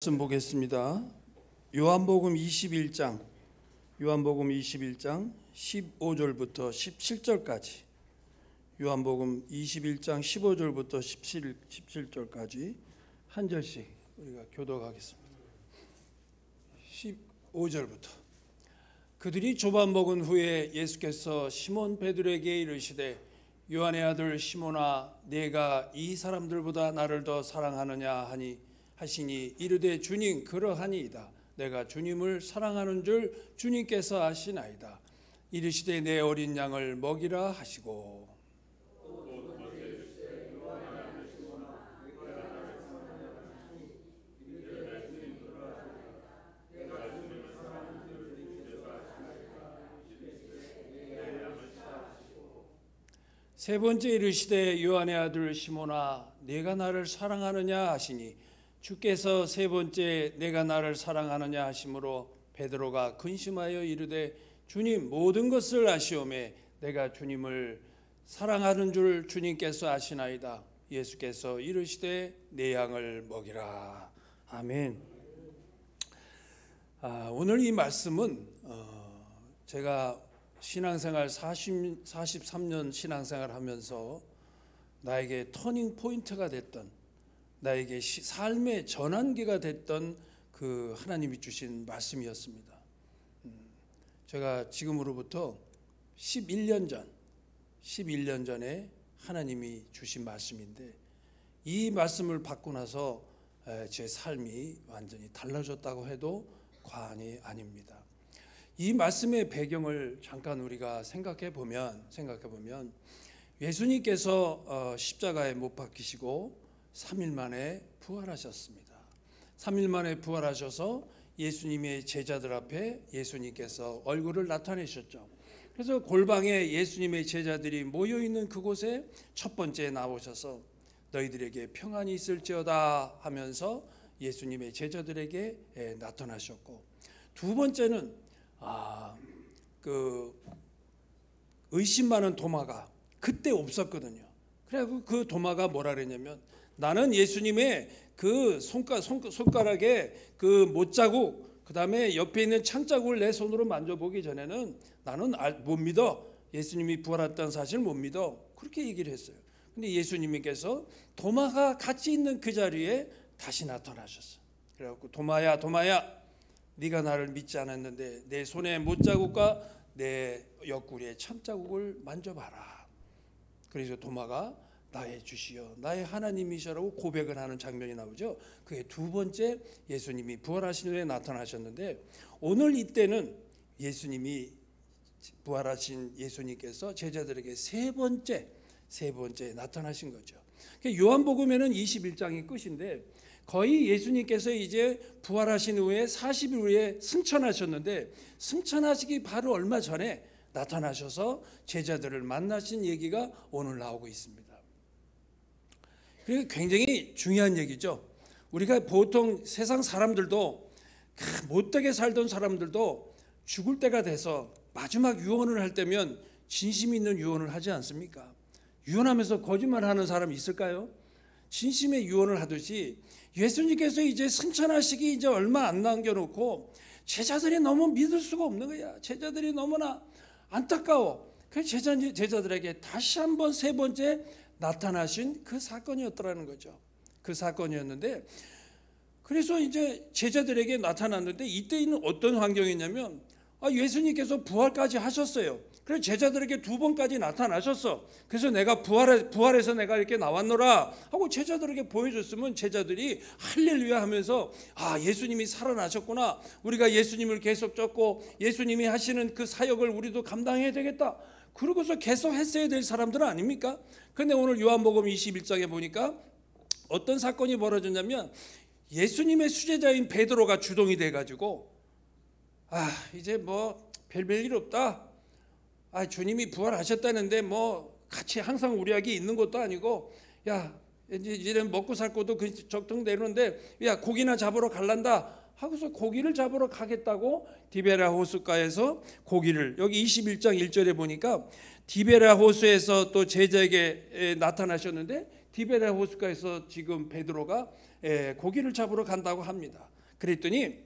말씀 보겠습니다. 요한복음 21장 15절부터 17절까지 요한복음 21장 15절부터 17절까지 한 절씩 우리가 교독하겠습니다. 15절부터 그들이 조반 먹은 후에 예수께서 시몬 베드로에게 이르시되 요한의 아들 시몬아 네가 이 사람들보다 나를 더 사랑하느냐 하시니 이르되 주님 그러하니이다. 내가 주님을 사랑하는 줄 주님께서 아시나이다. 이르시되 내 어린 양을 먹이라 하시고 세 번째 이르시되 요한의 아들 시몬아 네가 나를 사랑하느냐 하시니 주께서 세 번째 내가 나를 사랑하느냐 하심으로 베드로가 근심하여 이르되 주님 모든 것을 아시오매 내가 주님을 사랑하는 줄 주님께서 아시나이다. 예수께서 이르시되 내 양을 먹이라. 아멘. 오늘 이 말씀은 제가 신앙생활 43년 신앙생활 하면서 나에게 터닝 포인트가 됐던 나에게 삶의 전환기가 됐던 그 하나님이 주신 말씀이었습니다. 제가 지금으로부터 11년 전에 하나님이 주신 말씀인데 이 말씀을 받고 나서 제 삶이 완전히 달라졌다고 해도 과언이 아닙니다. 이 말씀의 배경을 잠깐 우리가 생각해 보면 예수님께서 십자가에 못 박히시고 3일 만에 부활하셨습니다. 3일 만에 부활하셔서 예수님의 제자들 앞에 예수님께서 얼굴을 나타내셨죠. 그래서 골방에 예수님의 제자들이 모여있는 그곳에 첫 번째 나오셔서 너희들에게 평안이 있을지어다 하면서 예수님의 제자들에게 나타나셨고, 두 번째는 그 의심 많은 도마가 그때 없었거든요. 그래서 그 도마가 뭐라 그랬냐면 나는 예수님의 그 손가락에 그 못자국, 그 다음에 옆에 있는 창자국을 내 손으로 만져보기 전에는 나는 못 믿어. 예수님이 부활했다는 사실을 못 믿어. 그렇게 얘기를 했어요. 근데 예수님께서 도마가 같이 있는 그 자리에 다시 나타나셨어요. 그래갖고 도마야 네가 나를 믿지 않았는데 내 손에 못자국과 내 옆구리에 창자국을 만져봐라. 그래서 도마가 나의 주시여 나의 하나님이시라고 고백을 하는 장면이 나오죠. 그게 두 번째 예수님이 부활하신 후에 나타나셨는데, 오늘 이때는 예수님이 부활하신 예수님께서 제자들에게 세 번째 나타나신 거죠. 요한복음에는 21장이 끝인데 거의 예수님께서 이제 부활하신 후에 40일 후에 승천하셨는데, 승천하시기 바로 얼마 전에 나타나셔서 제자들을 만나신 얘기가 오늘 나오고 있습니다. 그게 굉장히 중요한 얘기죠. 우리가 보통 세상 사람들도 못되게 살던 사람들도 죽을 때가 돼서 마지막 유언을 할 때면 진심 있는 유언을 하지 않습니까? 유언하면서 거짓말하는 사람이 있을까요? 진심의 유언을 하듯이 예수님께서 이제 승천하시기 이제 얼마 안 남겨놓고 제자들이 너무 믿을 수가 없는 거야. 제자들이 너무나 안타까워. 그래서 제자들에게 다시 한번 세 번째 나타나신 그 사건이었더라는 거죠. 그 사건이었는데, 그래서 이제 제자들에게 나타났는데 이때는 어떤 환경이냐면 예수님께서 부활까지 하셨어요. 그래서 제자들에게 두 번까지 나타나셨어. 그래서 내가 부활해서 내가 이렇게 나왔노라 하고 제자들에게 보여줬으면 제자들이 할렐루야 하면서 예수님이 살아나셨구나, 우리가 예수님을 계속 쫓고 예수님이 하시는 그 사역을 우리도 감당해야 되겠다, 그러고서 계속 했어야 될 사람들은 아닙니까? 그런데 오늘 요한복음 21장에 보니까 어떤 사건이 벌어졌냐면 예수님의 수제자인 베드로가 주동이 돼가지고 이제 뭐 별일 없다, 주님이 부활하셨다는데 뭐 같이 항상 우리에게 있는 것도 아니고 이제 먹고 살 것도 그 적당되는데 고기나 잡으러 갈란다 하고서 고기를 잡으러 가겠다고 디베랴 호숫가에서 고기를, 여기 21장 1절에 보니까 디베랴 호수에서 또 제자에게 나타나셨는데 디베랴 호숫가에서 지금 베드로가 고기를 잡으러 간다고 합니다. 그랬더니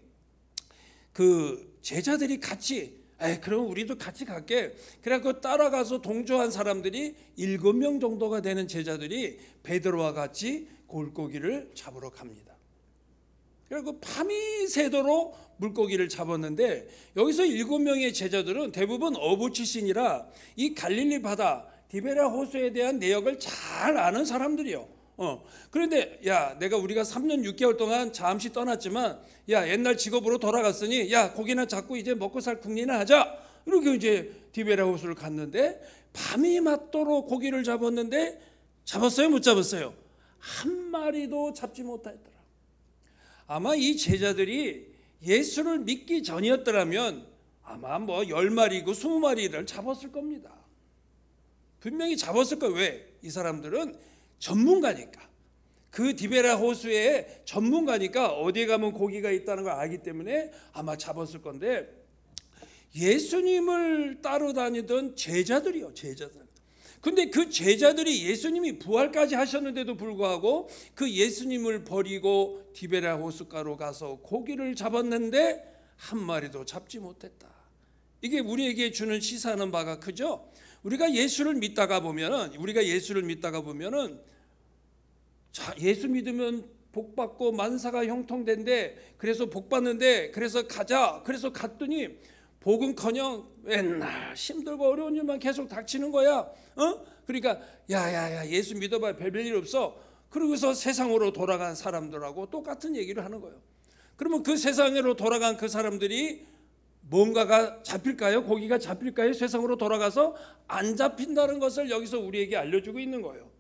그 제자들이 같이 그럼 우리도 같이 갈게. 그래갖고 따라가서 동조한 사람들이 7명 정도가 되는 제자들이 베드로와 같이 물고기를 잡으러 갑니다. 그리고 밤이 새도록 물고기를 잡았는데 여기서 7명의 제자들은 대부분 어부 출신이라 이 갈릴리 바다 디베랴 호수에 대한 내역을 잘 아는 사람들이요. 그런데 우리가 3년 6개월 동안 잠시 떠났지만 옛날 직업으로 돌아갔으니 고기나 잡고 이제 먹고 살 궁리나 하자. 이렇게 이제 디베랴 호수를 갔는데 밤이 맞도록 고기를 잡았는데 잡았어요? 못 잡았어요? 한 마리도 잡지 못했더라. 아마 이 제자들이 예수를 믿기 전이었더라면 아마 10마리고 20마리를 잡았을 겁니다. 분명히 잡았을 거예요. 왜? 이 사람들은 전문가니까. 그 디베랴 호수에 전문가니까 어디에 가면 고기가 있다는 걸 알기 때문에 아마 잡았을 건데, 예수님을 따라다니던 제자들이요, 제자들. 근데 그 제자들이 예수님이 부활까지 하셨는데도 불구하고 그 예수님을 버리고 디베랴 호숫가로 가서 고기를 잡았는데 한 마리도 잡지 못했다. 이게 우리에게 주는 시사하는 바가 크죠. 우리가 예수를 믿다가 보면은 예수 믿으면 복 받고 만사가 형통된대. 그래서 복 받는데 그래서 가자. 그래서 갔더니 복은커녕 맨날 힘들고 어려운 일만 계속 닥치는 거야. 그러니까 야야야 예수 믿어봐 별일 없어. 그러고서 세상으로 돌아간 사람들하고 똑같은 얘기를 하는 거예요. 그러면 그 세상으로 돌아간 그 사람들이 뭔가가 잡힐까요? 고기가 잡힐까요? 세상으로 돌아가서 안 잡힌다는 것을 여기서 우리에게 알려주고 있는 거예요.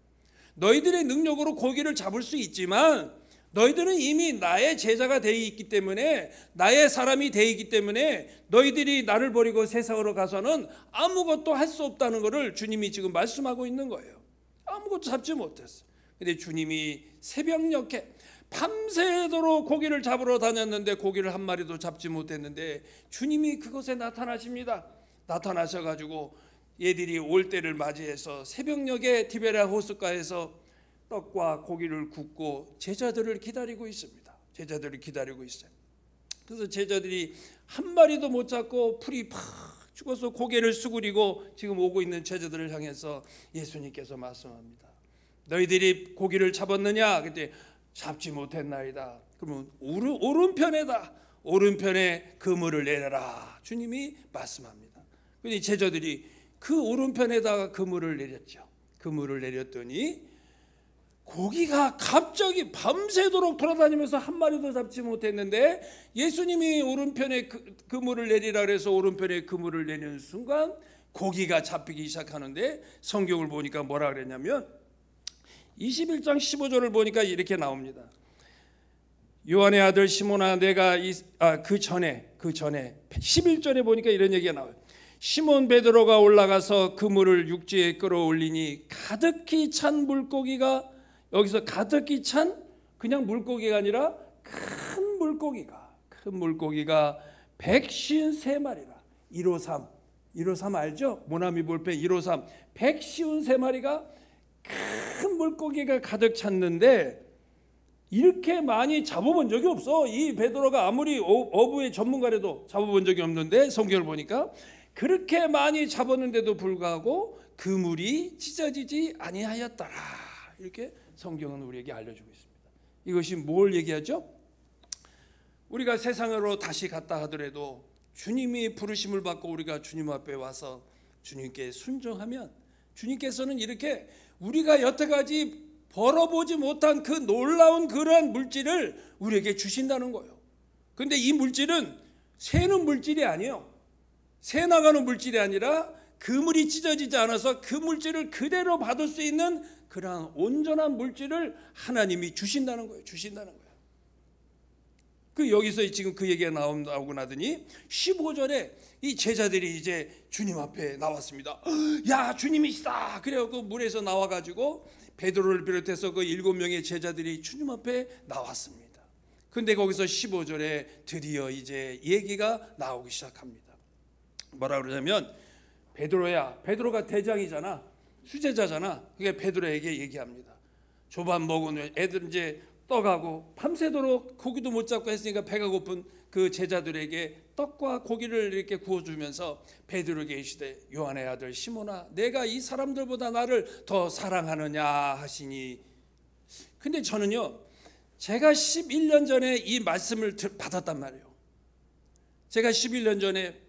너희들의 능력으로 고기를 잡을 수 있지만 너희들은 이미 나의 제자가 되어 있기 때문에, 나의 사람이 되어 있기 때문에 너희들이 나를 버리고 세상으로 가서는 아무것도 할 수 없다는 것을 주님이 지금 말씀하고 있는 거예요. 아무것도 잡지 못했어요. 근데 주님이 새벽녘에 밤새도록 고기를 잡으러 다녔는데 고기를 한 마리도 잡지 못했는데 주님이 그곳에 나타나십니다. 나타나셔가지고 얘들이 올 때를 맞이해서 새벽녘에 디베랴 호숫가에서 떡과 고기를 굽고 제자들을 기다리고 있습니다. 제자들을 기다리고 있어요. 그래서 제자들이 한 마리도 못 잡고 풀이 팍 죽어서 고개를 수그리고 지금 오고 있는 제자들을 향해서 예수님께서 말씀합니다. 너희들이 고기를 잡았느냐? 그때 잡지 못했나이다. 그러면 오른편에다. 오른편에 그물을 내려라. 주님이 말씀합니다. 그런데 제자들이 그 오른편에다가 그물을 내렸죠. 그물을 내렸더니 고기가 갑자기 밤새도록 돌아다니면서 한 마리도 잡지 못했는데 예수님이 오른편에 그물을 내리라 그래서 오른편에 그물을 내리는 순간 고기가 잡히기 시작하는데, 성경을 보니까 뭐라 그랬냐면 21장 15절을 보니까 이렇게 나옵니다. 요한의 아들 시몬아, 내가 그 전에 11절에 보니까 이런 얘기가 나와요. 시몬 베드로가 올라가서 그물을 육지에 끌어올리니 가득히 찬 물고기가, 여기서 가득히 찬 그냥 물고기가 아니라 큰 물고기가 153마리라. 153 알죠? 모나미 볼펜 153 153마리가 큰 물고기가 가득 찼는데 이렇게 많이 잡아본 적이 없어. 이 베드로가 아무리 어부의 전문가라도 잡아본 적이 없는데 성경을 보니까 그렇게 많이 잡았는데도 불구하고 그물이 찢어지지 아니하였더라. 이렇게 성경은 우리에게 알려주고 있습니다. 이것이 뭘 얘기하죠? 우리가 세상으로 다시 갔다 하더라도 주님이 부르심을 받고 우리가 주님 앞에 와서 주님께 순종하면 주님께서는 이렇게 우리가 여태까지 벌어보지 못한 그 놀라운 그러한 물질을 우리에게 주신다는 거예요. 그런데 이 물질은 새는 물질이 아니에요. 새 나가는 물질이 아니라 그물이 찢어지지 않아서 그 물질을 그대로 받을 수 있는 그러한 온전한 물질을 하나님이 주신다는 거예요. 그 여기서 지금 그 얘기가 나오고 나더니 15절에 이 제자들이 이제 주님 앞에 나왔습니다. 야, 주님이시다. 그래갖고 물에서 나와가지고 베드로를 비롯해서 그 7명의 제자들이 주님 앞에 나왔습니다. 근데 거기서 15절에 드디어 이제 얘기가 나오기 시작합니다. 뭐라 그러냐면 베드로야, 베드로가 대장이잖아, 수제자잖아. 그게 베드로에게 얘기합니다. 조반 먹은 애들 이제 떡하고 밤새도록 고기도 못 잡고 했으니까 배가 고픈 그 제자들에게 떡과 고기를 이렇게 구워주면서 베드로에게 이르시되 요한의 아들 시몬아 내가 이 사람들보다 나를 더 사랑하느냐 하시니. 근데 저는요 제가 11년 전에 이 말씀을 받았단 말이에요. 제가 11년 전에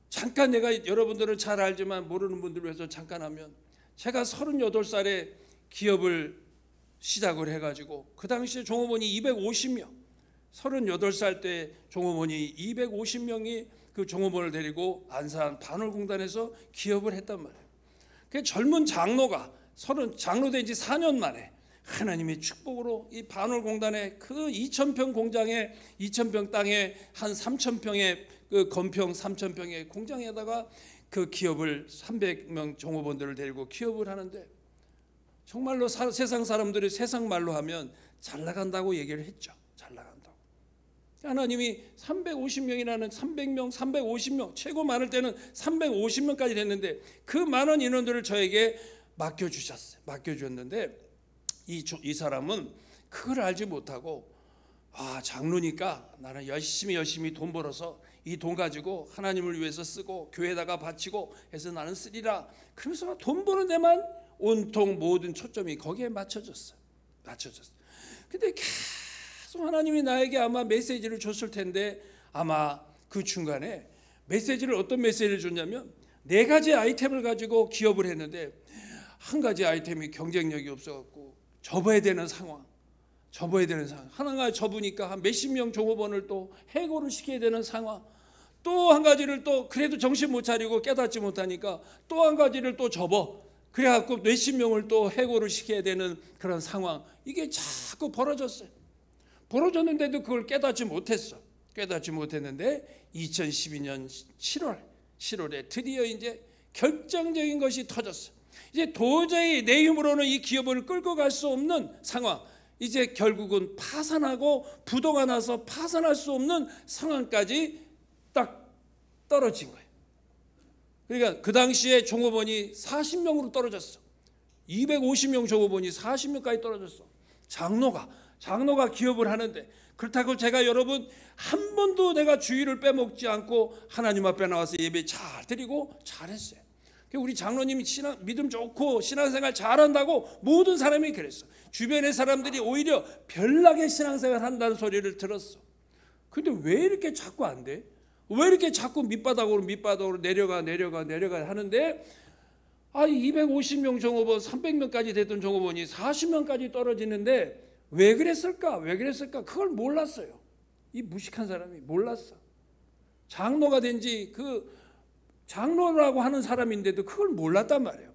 잠깐, 내가 여러분들은 잘 알지만 모르는 분들을 위해서 잠깐 하면, 제가 38살에 기업을 시작을 해가지고 그 당시에 종업원이 250명, 38살 때 종업원이 250명이 그 종업원을 데리고 안산 반월공단에서 기업을 했단 말이에요. 그 젊은 장로가 장로된 지 4년 만에 하나님의 축복으로 이 반월공단의 그 2,000평 공장에 2,000평 땅에 한 3,000평의 그 건평 3,000평의 공장에다가 그 기업을 300명 종업원들을 데리고 기업을 하는데, 정말로 세상 사람들이 세상 말로 하면 잘 나간다고 얘기를 했죠. 잘 나간다고. 하나님이 350명이라는 300명, 350명, 최고 많을 때는 350명까지 됐는데 그 많은 인원들을 저에게 맡겨주셨어요. 맡겨주었는데 이 사람은 그걸 알지 못하고, 장로니까 나는 열심히 돈 벌어서 이 돈 가지고 하나님을 위해서 쓰고 교회에다가 바치고 해서 나는 쓰리라. 그러면서 돈 버는 데만 온통 모든 초점이 거기에 맞춰졌어요. 근데 계속 하나님이 나에게 아마 메시지를 줬을 텐데, 아마 그 중간에 메시지를, 어떤 메시지를 줬냐면 4가지 아이템을 가지고 기업을 했는데 한 가지 아이템이 경쟁력이 없어갖고 접어야 되는 상황. 하나가 접으니까 한 몇십 명 종업원을 또 해고를 시켜야 되는 상황. 또 한 가지를 또 그래도 정신 못 차리고 깨닫지 못하니까 또 한 가지를 또 접어. 그래갖고 몇십 명을 또 해고를 시켜야 되는 그런 상황. 이게 자꾸 벌어졌어요. 벌어졌는데도 그걸 깨닫지 못했는데 2012년 7월에 드디어 이제 결정적인 것이 터졌어요. 이제 도저히 내 힘으로는 이 기업을 끌고 갈 수 없는 상황. 이제 결국은 파산하고 부도가 나서 파산할 수 없는 상황까지 딱 떨어진 거예요. 그러니까 그 당시에 종업원이 40명으로 떨어졌어. 250명 종업원이 40명까지 떨어졌어. 장로가 기업을 하는데, 그렇다고 제가 여러분 한 번도 내가 주일을 빼먹지 않고 하나님 앞에 나와서 예배 잘 드리고 잘했어요. 우리 장로님이 믿음 좋고 신앙생활 잘한다고 모든 사람이 그랬어. 주변의 사람들이 오히려 별나게 신앙생활 한다는 소리를 들었어. 근데 왜 이렇게 자꾸 안 돼? 왜 이렇게 자꾸 밑바닥으로 내려가 하는데, 250명 종업원, 300명까지 됐던 종업원이 40명까지 떨어지는데 왜 그랬을까? 그걸 몰랐어요. 이 무식한 사람이 몰랐어. 장로가 된지 장로라고 하는 사람인데도 그걸 몰랐단 말이에요.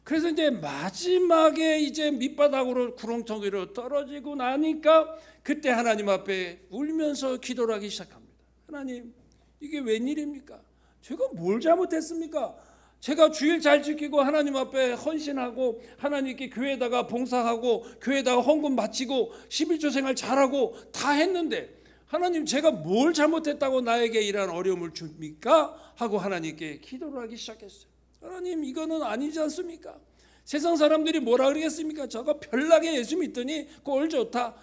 그래서 이제 마지막에 이제 밑바닥으로 구렁텅이로 떨어지고 나니까 그때 하나님 앞에 울면서 기도를 하기 시작합니다. 하나님, 이게 웬일입니까? 제가 뭘 잘못했습니까? 제가 주일 잘 지키고 하나님 앞에 헌신하고 하나님께 교회에다가 봉사하고 교회에다가 헌금 바치고 11조 생활 잘하고 다 했는데 하나님, 제가 뭘 잘못했다고 나에게 이러한 어려움을 줍니까? 하고 하나님께 기도를 하기 시작했어요. 하나님, 이거는 아니지 않습니까? 세상 사람들이 뭐라 그러겠습니까? 저거 별나게 예수 믿더니 꼴 좋다.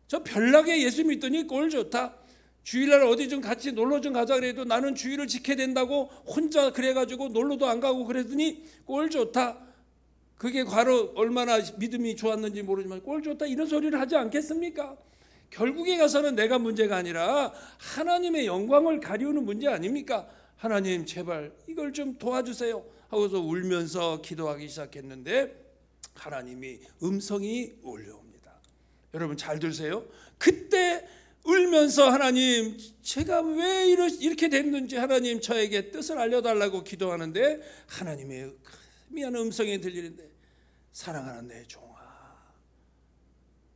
저 별나게 예수 믿더니 꼴 좋다. 주일날 어디 좀 같이 놀러 좀 가자 그래도 나는 주일을 지켜야 된다고 혼자 그래가지고 놀러도 안 가고 그랬더니 꼴 좋다. 그게 바로 얼마나 믿음이 좋았는지 모르지만 꼴 좋다, 이런 소리를 하지 않겠습니까? 결국에 가서는 내가 문제가 아니라 하나님의 영광을 가리우는 문제 아닙니까? 하나님, 제발 이걸 좀 도와주세요 하고서 울면서 기도하기 시작했는데 하나님이 음성이 울려옵니다. 여러분 잘 들으세요. 그때 울면서 하나님, 제가 왜 이렇게 됐는지 하나님 저에게 뜻을 알려달라고 기도하는데 하나님의 미안한 음성이 들리는데, 사랑하는 내 종아,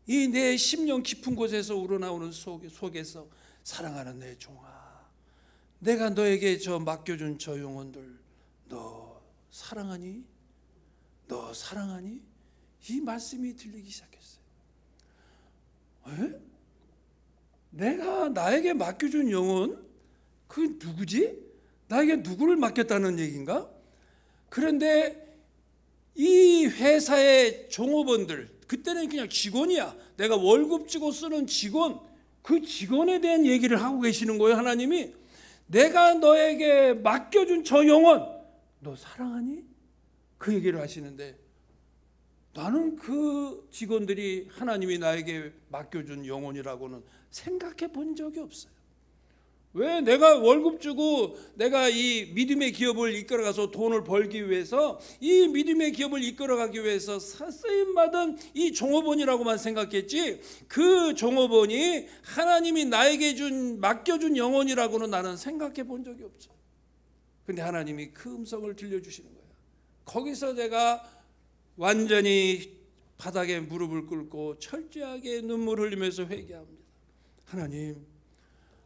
이 내 심령 깊은 곳에서 우러나오는 속에서 사랑하는 내 종아, 내가 너에게 맡겨준 저 영혼들 너 사랑하니? 이 말씀이 들리기 시작했어요. 에? 내가 나에게 맡겨준 영혼? 그게 누구지? 나에게 누구를 맡겼다는 얘기인가? 그런데 이 회사의 종업원들, 그때는 그냥 직원이야. 내가 월급 주고 쓰는 직원, 그 직원에 대한 얘기를 하고 계시는 거예요. 하나님이 내가 너에게 맡겨준 저 영혼 너 사랑하니? 그 얘기를 하시는데 나는 그 직원들이 하나님이 나에게 맡겨준 영혼이라고는 생각해 본 적이 없어요. 왜 내가 월급 주고 내가 이 믿음의 기업을 이끌어가서 돈을 벌기 위해서 이 믿음의 기업을 이끌어가기 위해서 쓰임받은 이 종업원이라고만 생각했지 그 종업원이 하나님이 나에게 맡겨준 영혼이라고는 나는 생각해 본 적이 없어요. 근데 하나님이 그 음성을 들려주시는 거예요. 거기서 내가 완전히 바닥에 무릎을 꿇고 철저하게 눈물을 흘리면서 회개합니다.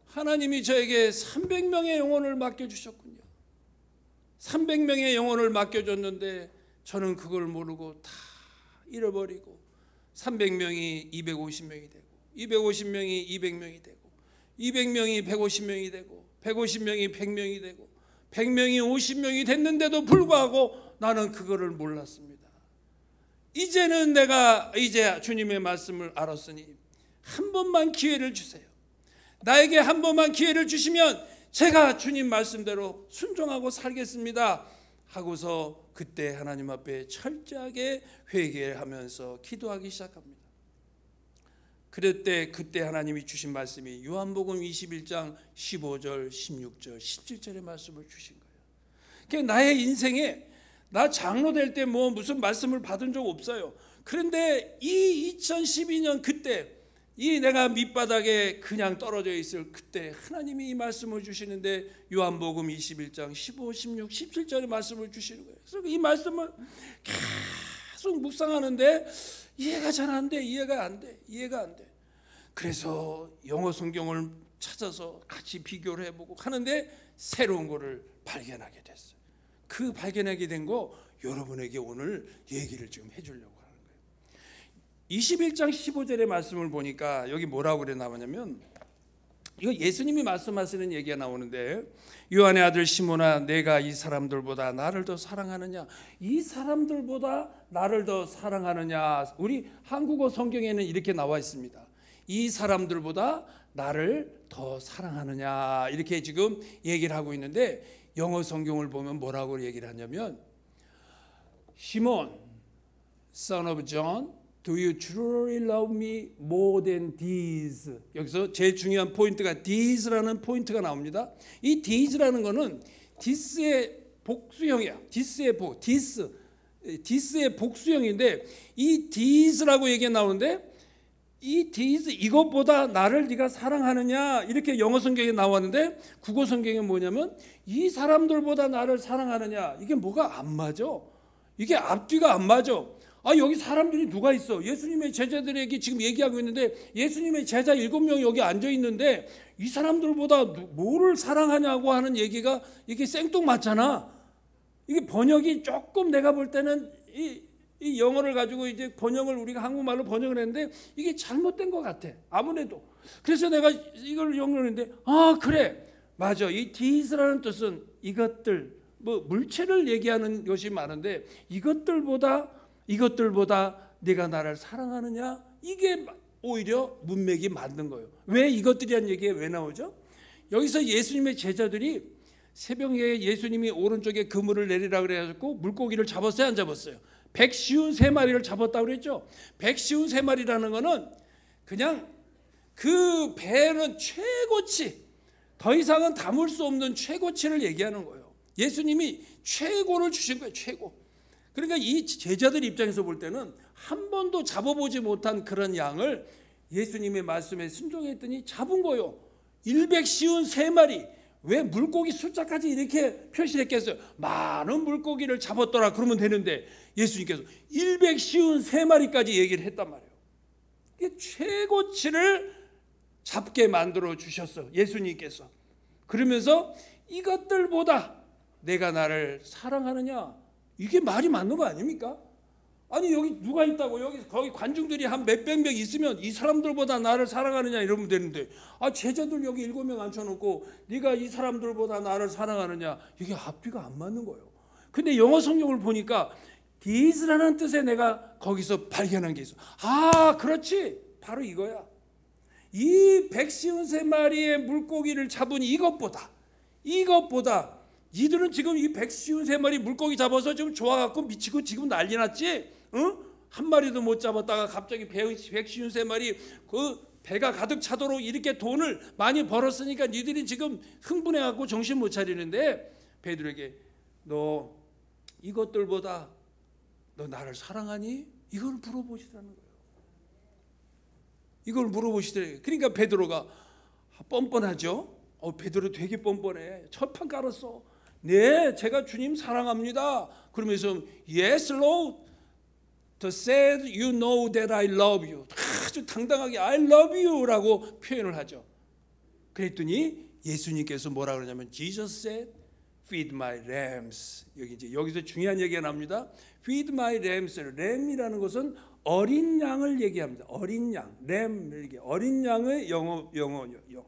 하나님이 저에게 300명의 영혼을 맡겨주셨군요. 300명의 영혼을 맡겨줬는데 저는 그걸 모르고 다 잃어버리고 300명이 250명이 되고 250명이 200명이 되고 200명이 150명이 되고 150명이 100명이 되고 100명이 50명이 됐는데도 불구하고 나는 그거를 몰랐습니다. 이제는 내가 이제 주님의 말씀을 알았으니 한 번만 기회를 주세요. 나에게 한 번만 기회를 주시면 제가 주님 말씀대로 순종하고 살겠습니다 하고서 그때 하나님 앞에 철저하게 회개하면서 기도하기 시작합니다. 그때 하나님이 주신 말씀이 요한복음 21장 15절, 16절, 17절의 말씀을 주신 거예요. 그러니까 나의 인생에 나 장로 될 때 뭐 무슨 말씀을 받은 적 없어요. 그런데 이 2012년 그때 이 내가 밑바닥에 그냥 떨어져 있을 그때 하나님이 이 말씀을 주시는데 요한복음 21장 15, 16, 17절의 말씀을 주시는 거예요. 그래서 이 말씀을 계속 묵상하는데 이해가 잘 안 돼. 이해가 안 돼. 그래서 영어 성경을 찾아서 같이 비교를 해보고 하는데 새로운 거를 발견하게 됐어요. 그 발견하게 된 거 여러분에게 오늘 얘기를 지금 해주려고 하는 거예요. 21장 15절의 말씀을 보니까 여기 뭐라고 그래 나오냐면 이거 예수님이 말씀하시는 얘기가 나오는데 요한의 아들 시몬아 내가 이 사람들보다 나를 더 사랑하느냐 이 사람들보다 나를 더 사랑하느냐 우리 한국어 성경에는 이렇게 나와 있습니다. 이 사람들보다 나를 더 사랑하느냐 이렇게 지금 얘기를 하고 있는데 영어 성경을 보면 뭐라고 얘기를 하냐면 시몬, son of John, do you truly love me more than these? 여기서 제일 중요한 포인트가 these라는 포인트가 나옵니다. 이 these라는 거는 this의 복수형이야. this의 복수형인데 이 these라고 얘기가 나오는데 이 these 이것보다 나를 네가 사랑하느냐 이렇게 영어 성경에 나왔는데 국어 성경에 뭐냐면 이 사람들보다 나를 사랑하느냐 이게 뭐가 안 맞아. 이게 앞뒤가 안 맞아. 여기 사람들이 누가 있어? 예수님의 제자들에게 지금 얘기하고 있는데 예수님의 제자 7명이 여기 앉아 있는데 이 사람들보다 뭐를 사랑하냐고 하는 얘기가 이게 생뚱맞잖아. 이게 번역이 조금 내가 볼 때는 이 영어를 가지고 이제 번역을 우리가 한국말로 번역을 했는데 이게 잘못된 것 같아. 아무래도. 그래서 내가 이걸 영어로 했는데 그래. 맞아. 이 these라는 뜻은 이것들 뭐 물체를 얘기하는 것이 많은데 이것들보다 네가 나를 사랑하느냐 이게 오히려 문맥이 맞는 거예요. 왜 이것들이란 얘기가 왜 나오죠? 여기서 예수님의 제자들이 새벽에 예수님이 오른쪽에 그물을 내리라 그래가지고 물고기를 잡았어요 안 잡았어요? 153마리를 잡았다고 그랬죠. 153마리라는 거는 그냥 그 배는 최고치 더 이상은 담을 수 없는 최고치를 얘기하는 거예요. 예수님이 최고를 주신 거예요. 최고. 그러니까 이 제자들 입장에서 볼 때는 한 번도 잡아보지 못한 그런 양을 예수님의 말씀에 순종했더니 잡은 거예요. 153마리. 왜 물고기 숫자까지 이렇게 표시했겠어요? 많은 물고기를 잡았더라 그러면 되는데 예수님께서 153마리까지 얘기를 했단 말이에요. 이게 최고치를 잡게 만들어 주셨어 예수님께서. 그러면서 이것들보다 내가 나를 사랑하느냐 이게 말이 맞는 거 아닙니까? 아니 여기 누가 있다고 여기 거기 관중들이 한 몇백 명 있으면 이 사람들보다 나를 사랑하느냐 이러면 되는데 제자들 여기 7명 앉혀놓고 네가 이 사람들보다 나를 사랑하느냐 이게 앞뒤가 안 맞는 거예요. 근데 영어 성경을 보니까 비스라는 뜻에 내가 거기서 발견한 게 있어. 아, 그렇지. 바로 이거야. 이 153마리의 물고기를 잡은 이것보다 니들은 지금 이 153마리 물고기 잡아서 지금 좋아갖고 미치고 지금 난리 났지? 응? 한 마리도 못 잡았다가 갑자기 153마리 그 배가 가득 차도록 이렇게 돈을 많이 벌었으니까 니들이 지금 흥분해갖고 정신 못 차리는데, 베드로에게 너 이것들보다 너 나를 사랑하니? 이걸 물어보시라는 거예요. 이걸 물어보시더래요. 그러니까 베드로가 뻔뻔하죠. 베드로 되게 뻔뻔해. 첫판 깔았어. 네, 제가 주님 사랑합니다. 그러면서 Yes, Lord. The said you know that I love you. 아주 당당하게 I love you라고 표현을 하죠. 그랬더니 예수님께서 뭐라 그러냐면 Jesus said, feed my lambs. 여기서 중요한 얘기가 납니다. feed my lambs. 램이라는 것은 어린 양을 얘기합니다. 어린 양, 램, 이게 어린 양의 영어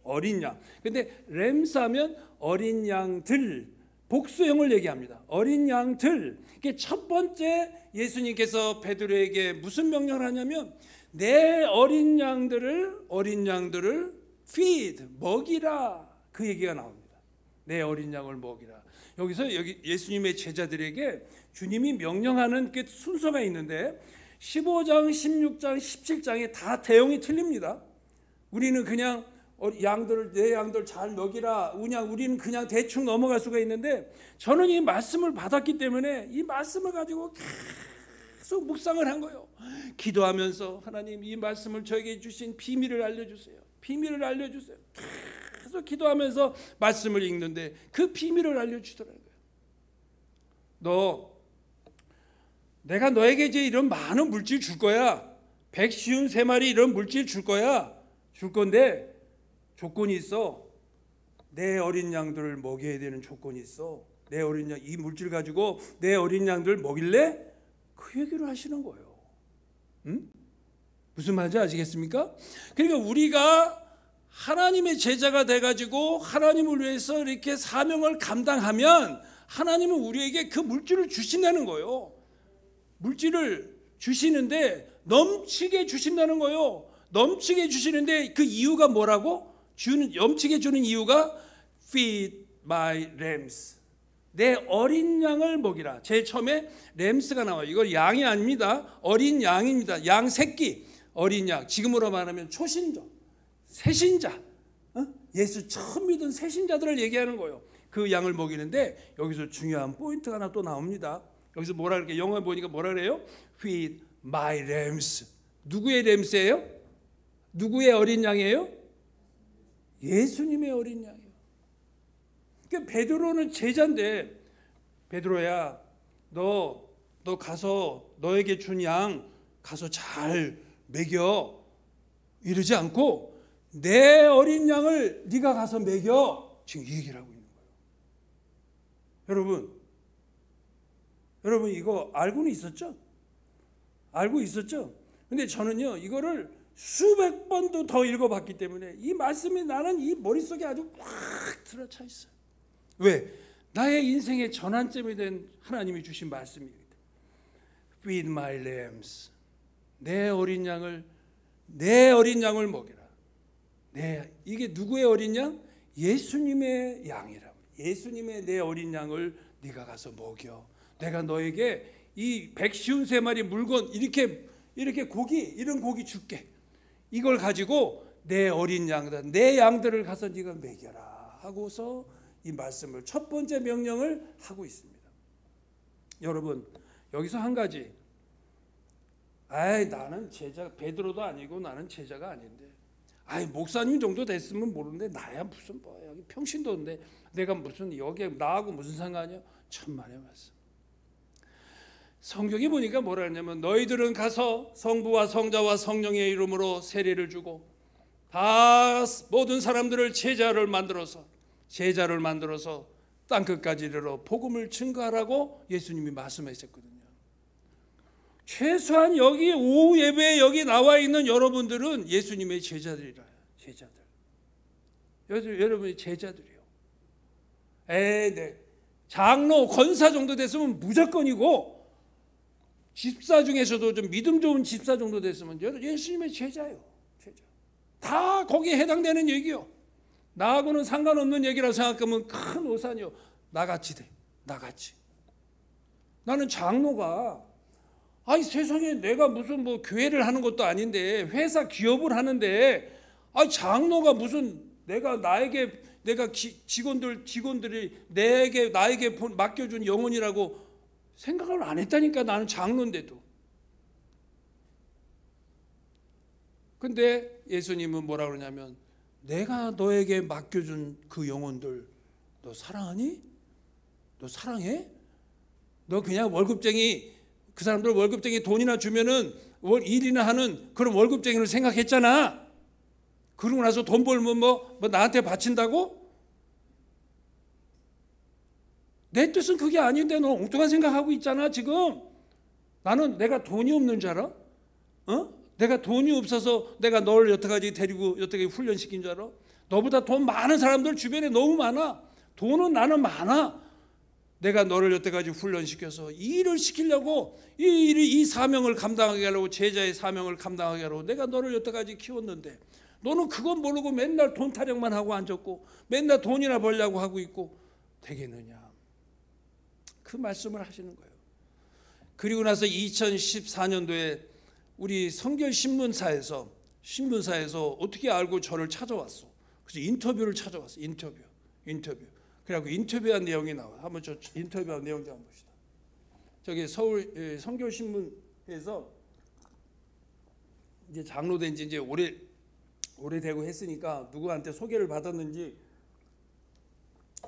어린 양. 근데 램스하면 어린 양들, 복수형을 얘기합니다. 어린 양들. 이게 첫 번째 예수님께서 베드로에게 무슨 명령을 하냐면 내 어린 양들을 feed, 먹이라. 그 얘기가 나옵니다. 내 어린 양을 먹이라. 여기서 예수님의 제자들에게 주님이 명령하는 그 순서가 있는데 15장, 16장, 17장에 다 내용이 틀립니다. 우리는 그냥 내 양들 잘 먹이라. 우리는 그냥 대충 넘어갈 수가 있는데, 저는 이 말씀을 받았기 때문에 이 말씀을 가지고 계속 묵상을 한 거예요. 기도하면서 하나님 이 말씀을 저에게 주신 비밀을 알려주세요. 비밀을 알려주세요. 계속 기도하면서 말씀을 읽는데 그 비밀을 알려주더라고요. 내가 너에게 이제 이런 많은 물질 줄 거야. 153마리 이런 물질 줄 거야. 줄 건데 조건이 있어. 내 어린 양들을 먹여야 되는 조건이 있어. 내 어린 양, 이 물질 가지고 내 어린 양들 먹일래? 그 얘기를 하시는 거예요. 무슨 말인지 아시겠습니까? 그러니까 우리가 하나님의 제자가 돼가지고 하나님을 위해서 이렇게 사명을 감당하면 하나님은 우리에게 그 물질을 주신다는 거예요. 물질을 주시는데 넘치게 주신다는 거예요. 넘치게 주시는데 그 이유가 뭐라고? 넘치게 주는 이유가 feed my lambs. 내 어린 양을 먹이라. 제일 처음에 램스가 나와요. 이거 양이 아닙니다. 어린 양입니다. 양 새끼. 어린 양. 지금으로 말하면 초신자, 새신자. 예수 처음 믿은 새신자들을 얘기하는 거예요. 그 양을 먹이는데 여기서 중요한 포인트가 하나 또 나옵니다. 여기서 뭐라 그렇게 영어 보니까 뭐라 그래요? Feed my lambs. 누구의 램스예요? 누구의 어린 양이에요? 예수님의 어린 양이에요. 그러니까 베드로는 제자인데, 베드로야, 너 가서 너에게 준 양 가서 잘 먹여. 이러지 않고 내 어린 양을 네가 가서 먹여. 지금 이 얘기를 하고 있는 거예요. 여러분 이거 알고는 있었죠? 알고 있었죠? 근데 저는요 이거를 수백 번도 더 읽어봤기 때문에 이 말씀이 나는 이 머릿속에 아주 확 들어차 있어요. 왜? 나의 인생의 전환점이 된 하나님이 주신 말씀이기 때문에. Feed my lambs. 내 어린 양을 먹이라. 이게 누구의 어린 양? 예수님의 양이라고. 예수님의 내 어린 양을 네가 가서 먹여. 내가 너에게 이 153마리 물건 이렇게 고기, 이런 고기 줄게. 이걸 가지고 내 어린 양들, 내 양들을 가서 네가 먹여라 하고서 이 말씀을 첫 번째 명령을 하고 있습니다. 여러분 여기서 한 가지. 나는 제자, 베드로도 아니고 나는 제자가 아닌데. 목사님 정도 됐으면 모르는데 나야 무슨 여기 평신도인데 내가 무슨 여기에 나하고 무슨 상관이야? 천만의 말씀. 성경이 보니까 뭐라 하냐면 너희들은 가서 성부와 성자와 성령의 이름으로 세례를 주고 다 모든 사람들을 제자를 만들어서 땅끝까지 이르러 복음을 증거하라고 예수님이 말씀하셨거든요. 최소한 여기 오후 예배에 여기 나와 있는 여러분들은 예수님의 제자들이라. 제자들. 여러분이 제자들이요. 네. 장로 권사 정도 됐으면 무조건이고 집사 중에서도 좀 믿음 좋은 집사 정도 됐으면 예수님의 제자예요. 제자. 다 거기에 해당되는 얘기요. 나하고는 상관없는 얘기라고 생각하면 큰 오산이요. 나같이 돼. 나같이. 나는 장로가 아니 세상에 내가 무슨 뭐 교회를 하는 것도 아닌데 회사 기업을 하는데 아니 장로가 무슨 내가 직원들이 나에게 맡겨준 영혼이라고 생각을 안 했다니까. 나는 장로인데도. 근데 예수님은 뭐라 그러냐면 내가 너에게 맡겨준 그 영혼들 너 사랑하니? 너 사랑해? 너 그냥 월급쟁이, 그 사람들 월급쟁이 돈이나 주면은 일이나 하는 그런 월급쟁이를 생각했잖아. 그러고 나서 돈 벌면 뭐 나한테 바친다고? 내 뜻은 그게 아닌데 너 엉뚱한 생각하고 있잖아 지금. 나는 내가 돈이 없는 줄 알아? 내가 돈이 없어서 내가 너를 여태까지 데리고 여태까지 훈련시킨 줄 알아? 너보다 돈 많은 사람들 주변에 너무 많아. 돈은 나는 많아. 내가 너를 여태까지 훈련시켜서 이 일을 시키려고 이 사명을 감당하게 하려고, 제자의 사명을 감당하게 하려고 내가 너를 여태까지 키웠는데 너는 그건 모르고 맨날 돈 타령만 하고 앉았고 맨날 돈이나 벌려고 하고 있고 되겠느냐. 그 말씀을 하시는 거예요. 그리고 나서 2014년도에 우리 성결신문사에서 어떻게 알고 저를 찾아왔어. 그래서 인터뷰를 찾아왔어. 인터뷰. 그래갖고 인터뷰한 내용이 나와. 한번 저 인터뷰한 내용 좀 한번 봅시다. 저기 서울 성결신문에서 이제 장로된 지 이제 오래되고 했으니까 누구한테 소개를 받았는지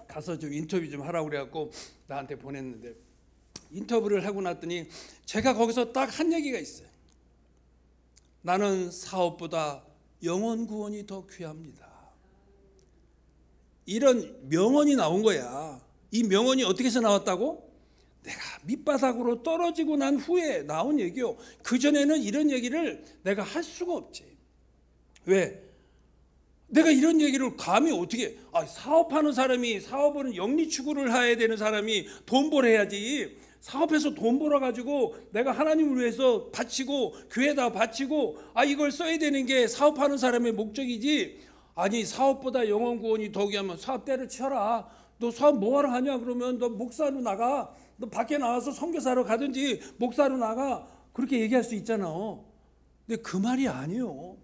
가서 좀 인터뷰 좀 하라고 그래갖고 나한테 보냈는데, 인터뷰를 하고 났더니 제가 거기서 딱 한 얘기가 있어요. 나는 사업보다 영혼 구원이 더 귀합니다. 이런 명언이 나온 거야. 이 명언이 어떻게 해서 나왔다고? 내가 밑바닥으로 떨어지고 난 후에 나온 얘기요. 그전에는 이런 얘기를 내가 할 수가 없지. 왜? 내가 이런 얘기를 감히 어떻게, 사업하는 사람이, 사업은 영리 추구를 해야 되는 사람이 돈 벌어야지. 사업해서 돈 벌어가지고 내가 하나님을 위해서 바치고 교회에다 바치고 이걸 써야 되는 게 사업하는 사람의 목적이지. 아니 사업보다 영혼 구원이 더 귀하면 사업 때려치워라. 너 사업 뭐하러 하냐 그러면 너 목사로 나가. 너 밖에 나와서 선교사로 가든지 목사로 나가. 그렇게 얘기할 수 있잖아. 근데 그 말이 아니요.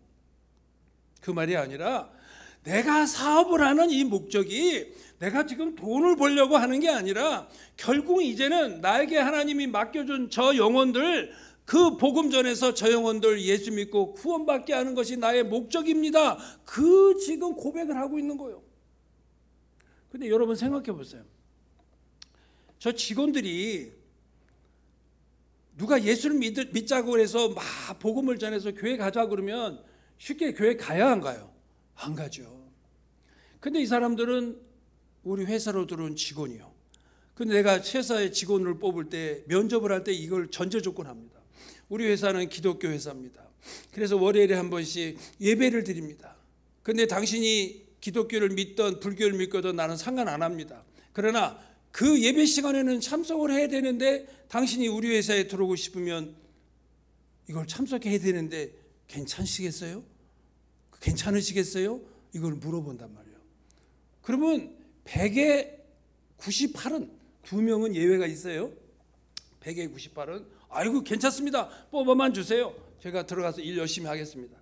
그 말이 아니라 내가 사업을 하는 이 목적이 내가 지금 돈을 벌려고 하는 게 아니라 결국 이제는 나에게 하나님이 맡겨준 저 영혼들, 그 복음 전에서 저 영혼들 예수 믿고 구원받게 하는 것이 나의 목적입니다. 그 지금 고백을 하고 있는 거예요. 근데 여러분 생각해 보세요. 저 직원들이 누가 예수를 믿자고 해서 막 복음을 전해서 교회 가자 그러면 쉽게 교회 가야 안 가요? 안 가죠. 근데 이 사람들은 우리 회사로 들어온 직원이요. 근데 내가 회사에 직원을 뽑을 때, 면접을 할 때 이걸 전제 조건 합니다. 우리 회사는 기독교 회사입니다. 그래서 월요일에 한 번씩 예배를 드립니다. 근데 당신이 기독교를 믿던 불교를 믿거든 나는 상관 안 합니다. 그러나 그 예배 시간에는 참석을 해야 되는데 당신이 우리 회사에 들어오고 싶으면 이걸 참석해야 되는데 괜찮으시겠어요? 괜찮으시겠어요? 이걸 물어본단 말이에요. 그러면 100에 98은 2명은 예외가 있어요. 100에 98은 아이고 괜찮습니다. 뽑아만 주세요. 제가 들어가서 일 열심히 하겠습니다.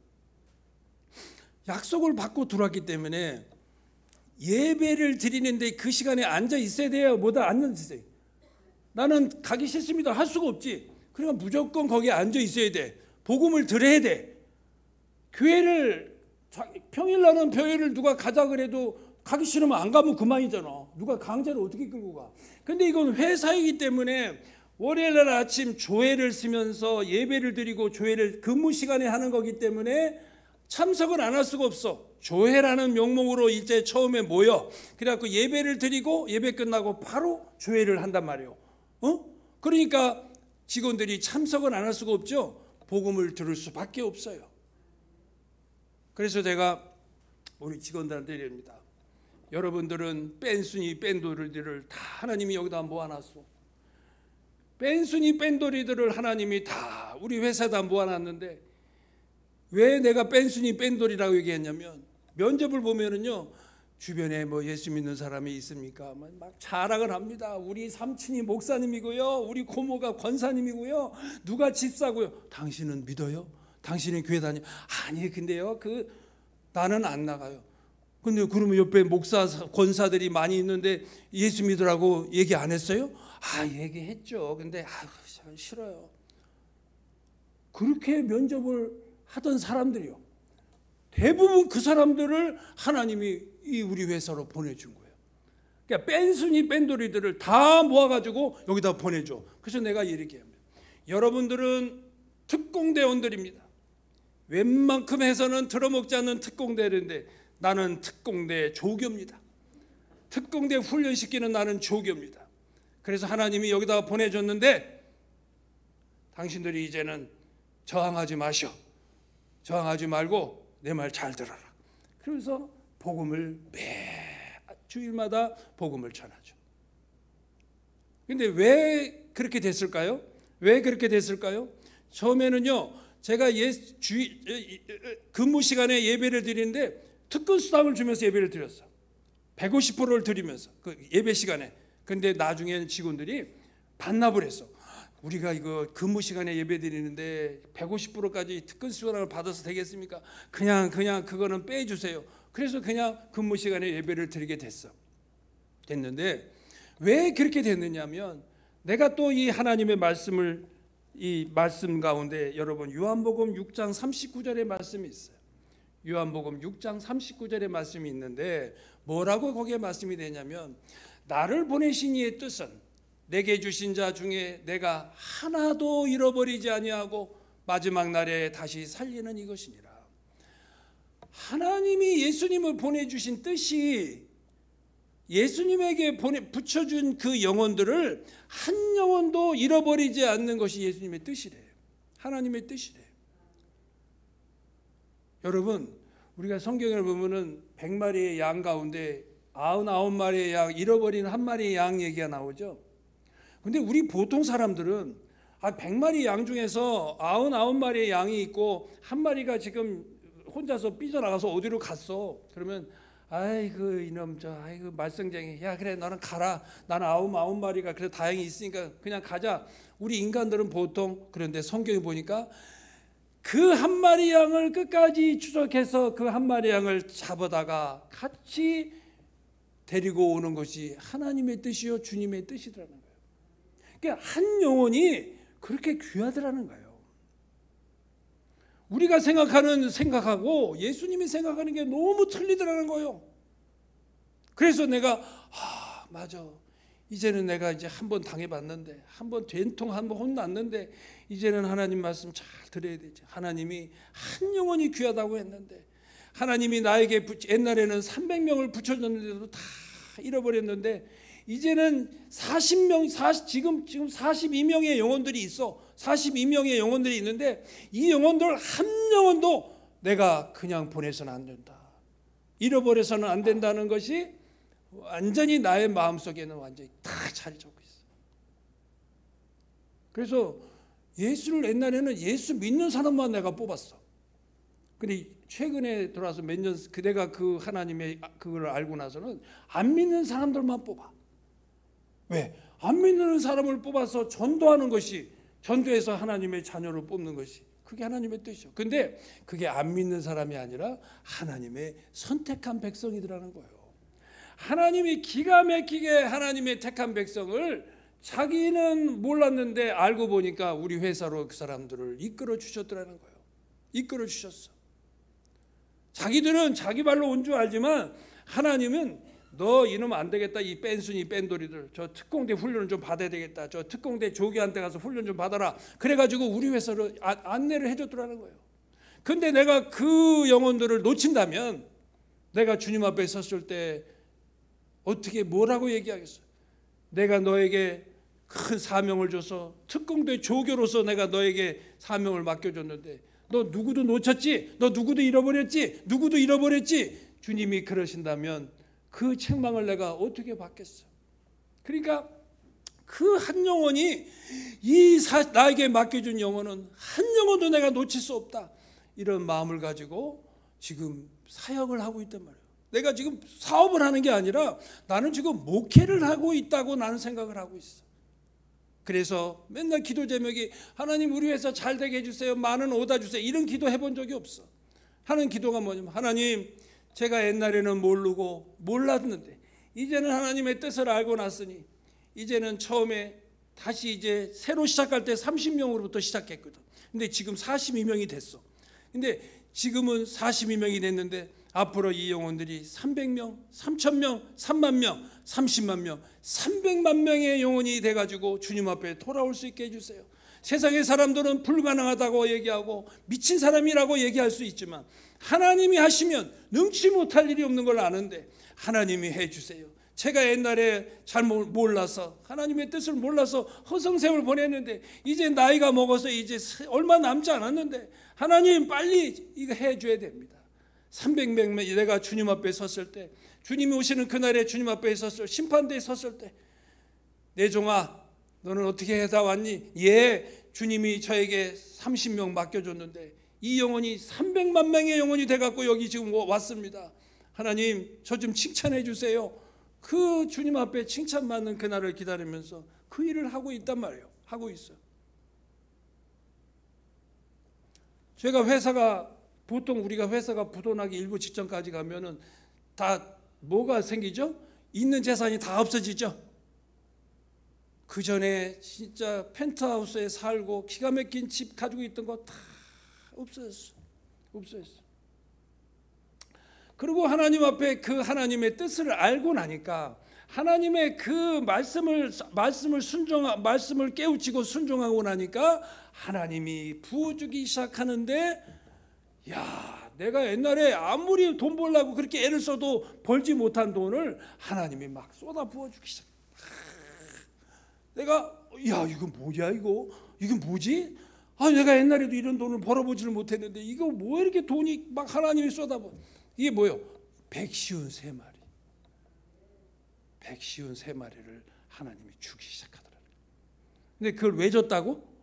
약속을 받고 들어왔기 때문에 예배를 드리는데 그 시간에 앉아 있어야 돼요? 뭐다 앉아 있어요? 나는 가기 싫습니다. 할 수가 없지. 그러니까 무조건 거기에 앉아 있어야 돼. 복음을 들어야 돼. 교회를 평일날은 교회를 누가 가자 그래도 가기 싫으면 안 가면 그만이잖아. 누가 강제로 어떻게 끌고 가. 근데 이건 회사이기 때문에 월요일날 아침 조회를 쓰면서 예배를 드리고 조회를 근무 시간에 하는 거기 때문에 참석을 안 할 수가 없어. 조회라는 명목으로 이제 처음에 모여. 그래갖고 예배를 드리고 예배 끝나고 바로 조회를 한단 말이에요. 그러니까 직원들이 참석을 안 할 수가 없죠. 복음을 들을 수밖에 없어요. 그래서 제가 우리 직원들한테 이럽니다. 여러분들은 뺀순이 뺀돌들을 다 하나님이 여기다 모아놨어. 뺀순이 뺀돌이들을 하나님이 다 우리 회사에다 모아놨는데 왜 내가 뺀순이 뺀돌이라고 얘기했냐면 면접을 보면은요 주변에 뭐 예수 믿는 사람이 있습니까? 막 자랑을 합니다. 우리 삼촌이 목사님이고요, 우리 고모가 권사님이고요, 누가 집사고요. 당신은 믿어요? 당신은 교회 다녀? 아니 근데요 나는 안 나가요. 근데 그러면 옆에 목사 권사들이 많이 있는데 예수 믿으라고 얘기 안 했어요? 얘기했죠. 근데 싫어요. 그렇게 면접을 하던 사람들이요. 대부분 그 사람들을 하나님이 우리 회사로 보내준 거예요. 그러니까 뺀순이 뺀돌이들을 다 모아가지고 여기다 보내줘. 그래서 내가 이렇게 합니다. 여러분들은 특공대원들입니다. 웬만큼 해서는 들어먹지 않는 특공대인데 나는 특공대 조교입니다. 특공대 훈련시키는 나는 조교입니다. 그래서 하나님이 여기다가 보내줬는데 당신들이 이제는 저항하지 마셔. 저항하지 말고 내 말 잘 들어라. 그래서 복음을 매 주일마다 복음을 전하죠. 근데 왜 그렇게 됐을까요? 왜 그렇게 됐을까요? 처음에는요 제가 근무 시간에 예배를 드리는데 특근 수당을 주면서 예배를 드렸어. 150%를 드리면서 그 예배 시간에. 근데 나중에는 직원들이 반납을 했어. 우리가 이거 근무 시간에 예배 드리는데 150%까지 특근 수당을 받아서 되겠습니까? 그냥 그거는 빼주세요. 그래서 그냥 근무 시간에 예배를 드리게 됐는데 왜 그렇게 됐느냐면 내가 또 이 하나님의 말씀을 이 말씀 가운데 여러분 요한복음 6장 39절의 말씀이 있어요. 요한복음 6장 39절의 말씀이 있는데 뭐라고 거기에 말씀이 되냐면 나를 보내신 이의 뜻은 내게 주신 자 중에 내가 하나도 잃어버리지 아니하고 마지막 날에 다시 살리는 이것이니라. 하나님이 예수님을 보내주신 뜻이 예수님에게 붙여준 그 영혼들을 한 영혼도 잃어버리지 않는 것이 예수님의 뜻이래요. 하나님의 뜻이래요. 여러분 우리가 성경을 보면은 100마리의 양 가운데 99마리의 양 잃어버린 한 마리의 양 얘기가 나오죠. 근데 우리 보통 사람들은 100마리 양 중에서 99마리의 양이 있고 한 마리가 지금 혼자서 삐져나가서 어디로 갔어. 그러면 아이고 이놈 아이고 말썽쟁이. 야 그래 너는 가라. 나는 99마리가 그래 다행히 있으니까 그냥 가자. 우리 인간들은 보통 그런데 성경에 보니까 그 한 마리 양을 끝까지 추적해서 그 한 마리 양을 잡아다가 같이 데리고 오는 것이 하나님의 뜻이요 주님의 뜻이라는 거예요. 그러니까 한 영혼이 그렇게 귀하더라는 거예요. 우리가 생각하는 생각하고 예수님이 생각하는 게 너무 틀리더라는 거예요. 그래서 내가 맞아. 이제는 내가 이제 한번 당해봤는데 한번 된통 한번 혼났는데 이제는 하나님 말씀 잘 들어야 되지. 하나님이 한 영혼이 귀하다고 했는데 하나님이 나에게 옛날에는 300명을 붙여줬는데도 다 잃어버렸는데 이제는 40명 지금 42명의 영혼들이 있어. 42명의 영혼들이 있는데 이 영혼들 한 영혼도 내가 그냥 보내서는 안 된다. 잃어버려서는 안 된다는 것이 완전히 나의 마음속에는 완전히 다 자리 잡고 있어. 그래서 예수를 옛날에는 예수 믿는 사람만 내가 뽑았어. 근데 최근에 들어와서 몇 년 내가 그 하나님의 그걸 알고 나서는 안 믿는 사람들만 뽑아. 왜? 안 믿는 사람을 뽑아서 전도하는 것이 전도해서 하나님의 자녀를 뽑는 것이 그게 하나님의 뜻이죠. 근데 그게 안 믿는 사람이 아니라 하나님의 선택한 백성이더라는 거예요. 하나님이 기가 막히게 하나님의 택한 백성을 자기는 몰랐는데 알고 보니까 우리 회사로 그 사람들을 이끌어 주셨더라는 거예요. 이끌어 주셨어. 자기들은 자기 발로 온 줄 알지만 하나님은 너 이놈 안 되겠다. 이 뺀순이 뺀돌이들 저 특공대 훈련을 좀 받아야 되겠다. 저 특공대 조교한테 가서 훈련 좀 받아라. 그래가지고 우리 회사로 안내를 해줬더라는 거예요. 근데 내가 그 영혼들을 놓친다면 내가 주님 앞에 섰을 때 어떻게 뭐라고 얘기하겠어요? 내가 너에게 큰 사명을 줘서 특공대 조교로서 내가 너에게 사명을 맡겨줬는데 너 누구도 놓쳤지? 너 누구도 잃어버렸지? 누구도 잃어버렸지? 주님이 그러신다면 그 책망을 내가 어떻게 받겠어? 그러니까 그 한 영혼이 나에게 맡겨준 영혼은 한 영혼도 내가 놓칠 수 없다. 이런 마음을 가지고 지금 사역을 하고 있단 말이에요. 내가 지금 사업을 하는 게 아니라 나는 지금 목회를 하고 있다고 나는 생각을 하고 있어. 그래서 맨날 기도 제목이 하나님 우리 회사 잘 되게 해주세요. 많은 오다 주세요. 이런 기도 해본 적이 없어. 하는 기도가 뭐냐면 하나님 제가 옛날에는 모르고 몰랐는데 이제는 하나님의 뜻을 알고 났으니 이제는 처음에 다시 이제 새로 시작할 때 30명으로부터 시작했거든. 근데 지금 42명이 됐어. 근데 지금은 42명이 됐는데 앞으로 이 영혼들이 300명, 3,000명, 3만 명, 30만 명, 300만 명의 영혼이 돼가지고 주님 앞에 돌아올 수 있게 해주세요. 세상의 사람들은 불가능하다고 얘기하고 미친 사람이라고 얘기할 수 있지만 하나님이 하시면 능치 못할 일이 없는 걸 아는데 하나님이 해주세요. 제가 옛날에 잘 몰라서 하나님의 뜻을 몰라서 허송세월 보냈는데 이제 나이가 먹어서 이제 얼마 남지 않았는데 하나님 빨리 이거 해줘야 됩니다. 300명 내가 주님 앞에 섰을 때 주님이 오시는 그날에 주님 앞에 섰을 심판대에 섰을 때 내 종아 너는 어떻게 해다 왔니? 예, 주님이 저에게 30명 맡겨줬는데 이 영혼이 300만 명의 영혼이 돼갖고 여기 지금 왔습니다. 하나님 저 좀 칭찬해 주세요. 그 주님 앞에 칭찬받는 그날을 기다리면서 그 일을 하고 있단 말이에요. 하고 있어요. 제가 보통 우리가 회사가 부도나기 일부 직전까지 가면은 다 뭐가 생기죠? 있는 재산이 다 없어지죠. 그 전에 진짜 펜트하우스에 살고 기가 막힌 집 가지고 있던 거 다 없어졌어. 그리고 하나님 앞에 그 하나님의 뜻을 알고 나니까 하나님의 그 말씀을 깨우치고 순종하고 나니까 하나님이 부어주기 시작하는데 야, 내가 옛날에 아무리 돈 벌려고 그렇게 애를 써도 벌지 못한 돈을 하나님이 막 쏟아 부어주기 시작. 내가 야 이거 뭐야 이거 뭐지? 아 내가 옛날에도 이런 돈을 벌어보지를 못했는데 이거 뭐 이렇게 돈이 막 하나님이 쏟아부 이게 뭐요? 153마리 153마리를 하나님이 주기 시작하더라고요. 근데 그걸 왜 줬다고?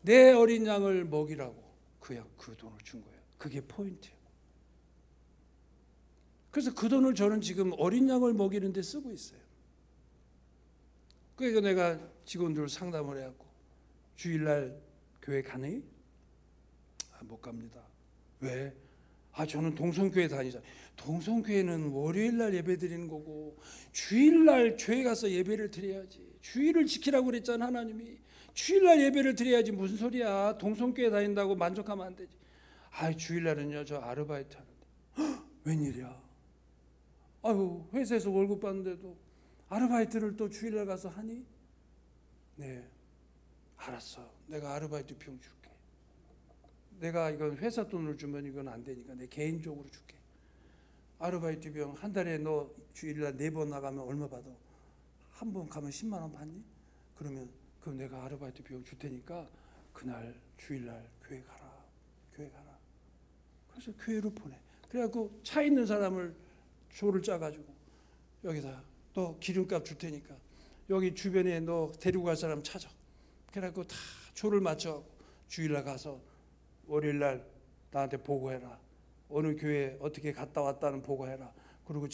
내 어린 양을 먹이라고 그 돈을 준 거예요. 그게 포인트예요. 그래서 그 돈을 저는 지금 어린 양을 먹이는 데 쓰고 있어요. 그래서 내가 직원들 상담을 해갖고 주일날 교회 가니? 못 갑니다. 왜? 저는 동성교회 다니잖아요. 동성교회는 월요일날 예배 드리는 거고 주일날 교회 가서 예배를 드려야지. 주일을 지키라고 그랬잖아 하나님이. 주일날 예배를 드려야지 무슨 소리야. 동성교회 다닌다고 만족하면 안 되지. 주일날은요 저 아르바이트 하는데. 웬일이야. 회사에서 월급 받는데도 아르바이트를 또 주일날 가서 하니? 네, 알았어. 내가 아르바이트 비용 줄게. 내가 이건 회사 돈을 주면 이건 안 되니까 내 개인적으로 줄게. 아르바이트 비용 한 달에 너 주일날 4번 나가면 얼마 받아? 한 번 가면 10만 원 받니? 그럼 내가 아르바이트 비용 줄 테니까 그날 주일날 교회 가라. 그래서 교회로 보내. 그래갖고 차 있는 사람을 조를 짜가지고 여기다 너 기름값 줄 테니까 여기 주변에 너 데리고 갈 사람 찾아. 그래갖고 다 조를 맞춰 주일날 가서 월요일날 나한테 보고해라. 어느 교회 어떻게 갔다 왔다는 보고해라. 그리고